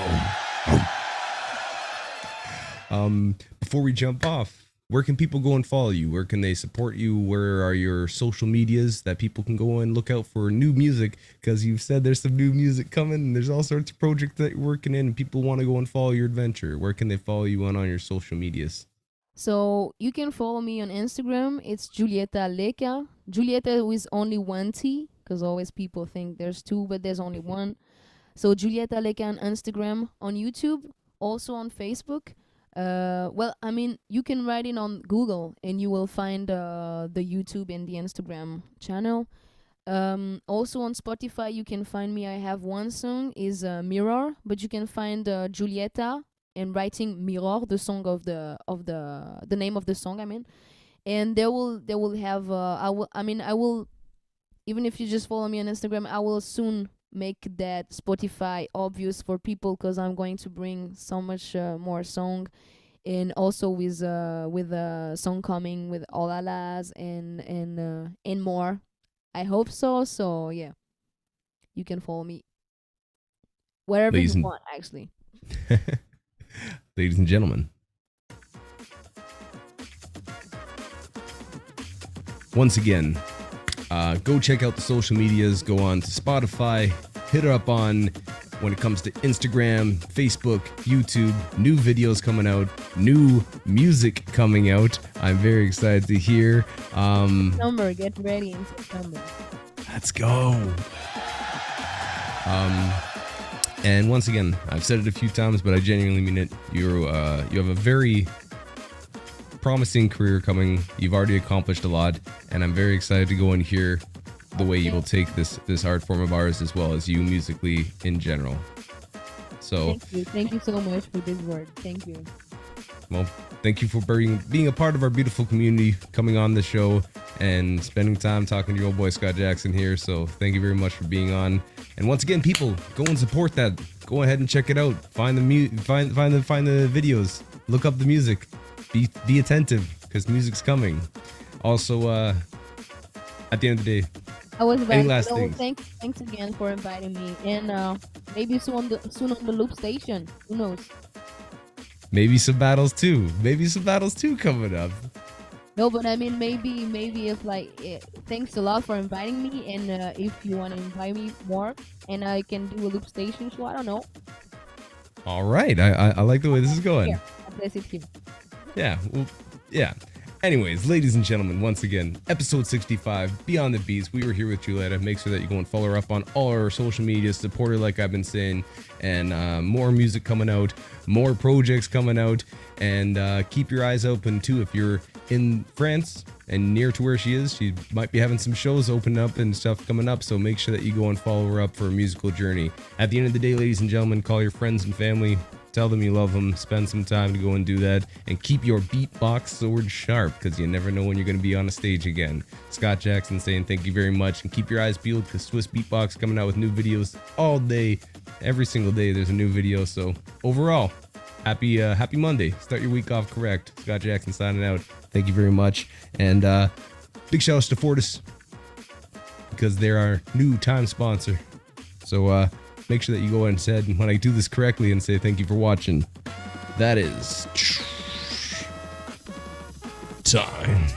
Before we jump off, where can people go and follow you? Where can they support you? Where are your social medias that people can go and look out for new music? Because you've said there's some new music coming and there's all sorts of projects that you're working in and people want to go and follow your adventure. Where can they follow you on your social medias? So you can follow me on Instagram. It's Julieta Leka. Julieta with only one T, because always people think there's two, but there's only one. So Julieta Leka on Instagram, on YouTube, also on Facebook. Well, I mean, you can write it on Google and you will find the YouTube and the Instagram channel. Also on Spotify, you can find me. I have one song is Mirror, but you can find Julieta and writing Mirror, the song of the name of the song. I mean, and they will have. I will even if you just follow me on Instagram, I will soon make that Spotify obvious for people because I'm going to bring so much more song, and also with a song coming with OHLALAs and more. I hope so. So yeah, you can follow me wherever you want, actually. Ladies and gentlemen, once again, go check out the social medias. Go on to Spotify. Hit her up on when it comes to Instagram, Facebook, YouTube. New videos coming out. New music coming out. I'm very excited to hear. September, get ready in September. Let's go. And once again, I've said it a few times, but I genuinely mean it. You have a very promising career coming. You've already accomplished a lot, and I'm very excited to go and hear the way you will take this art form of ours as well as you musically in general. So thank you so much for this word. Thank you. Well, thank you for being a part of our beautiful community, coming on the show and spending time talking to your old boy Scott Jackson here. So thank you very much for being on. And once again, people, go and support that. Go ahead and check it out. Find the videos. Look up the music. Be attentive because music's coming. Also, at the end of the day, I was any last things? Thanks again for inviting me, and maybe soon on the Loop Station. Who knows? Maybe some battles too. Coming up. No, but I mean, maybe if thanks a lot for inviting me, and if you want to invite me more, and I can do a Loop Station show. I don't know. All right, I like the way this is going. Here. I place it here. Yeah, well, yeah. Anyways, ladies and gentlemen, once again, episode 65, Beyond the Beats. We were here with Julieta. Make sure that you go and follow her up on all our social media, support her like I've been saying, and more music coming out, more projects coming out, and keep your eyes open too. If you're in France and near to where she is, she might be having some shows open up and stuff coming up, so make sure that you go and follow her up for a musical journey. At the end of the day, ladies and gentlemen, call your friends and family. Tell them you love them, spend some time to go and do that, and keep your beatbox sword sharp, because you never know when you're going to be on a stage again. Scott Jackson saying thank you very much, and keep your eyes peeled, because Swiss Beatbox coming out with new videos all day. Every single day there's a new video, so overall, happy Monday. Start your week off correct. Scott Jackson signing out. Thank you very much, and big shout outs to Fortis, because they're our new time sponsor. So, make sure that you go and said when I do this correctly and say thank you for watching. That is time.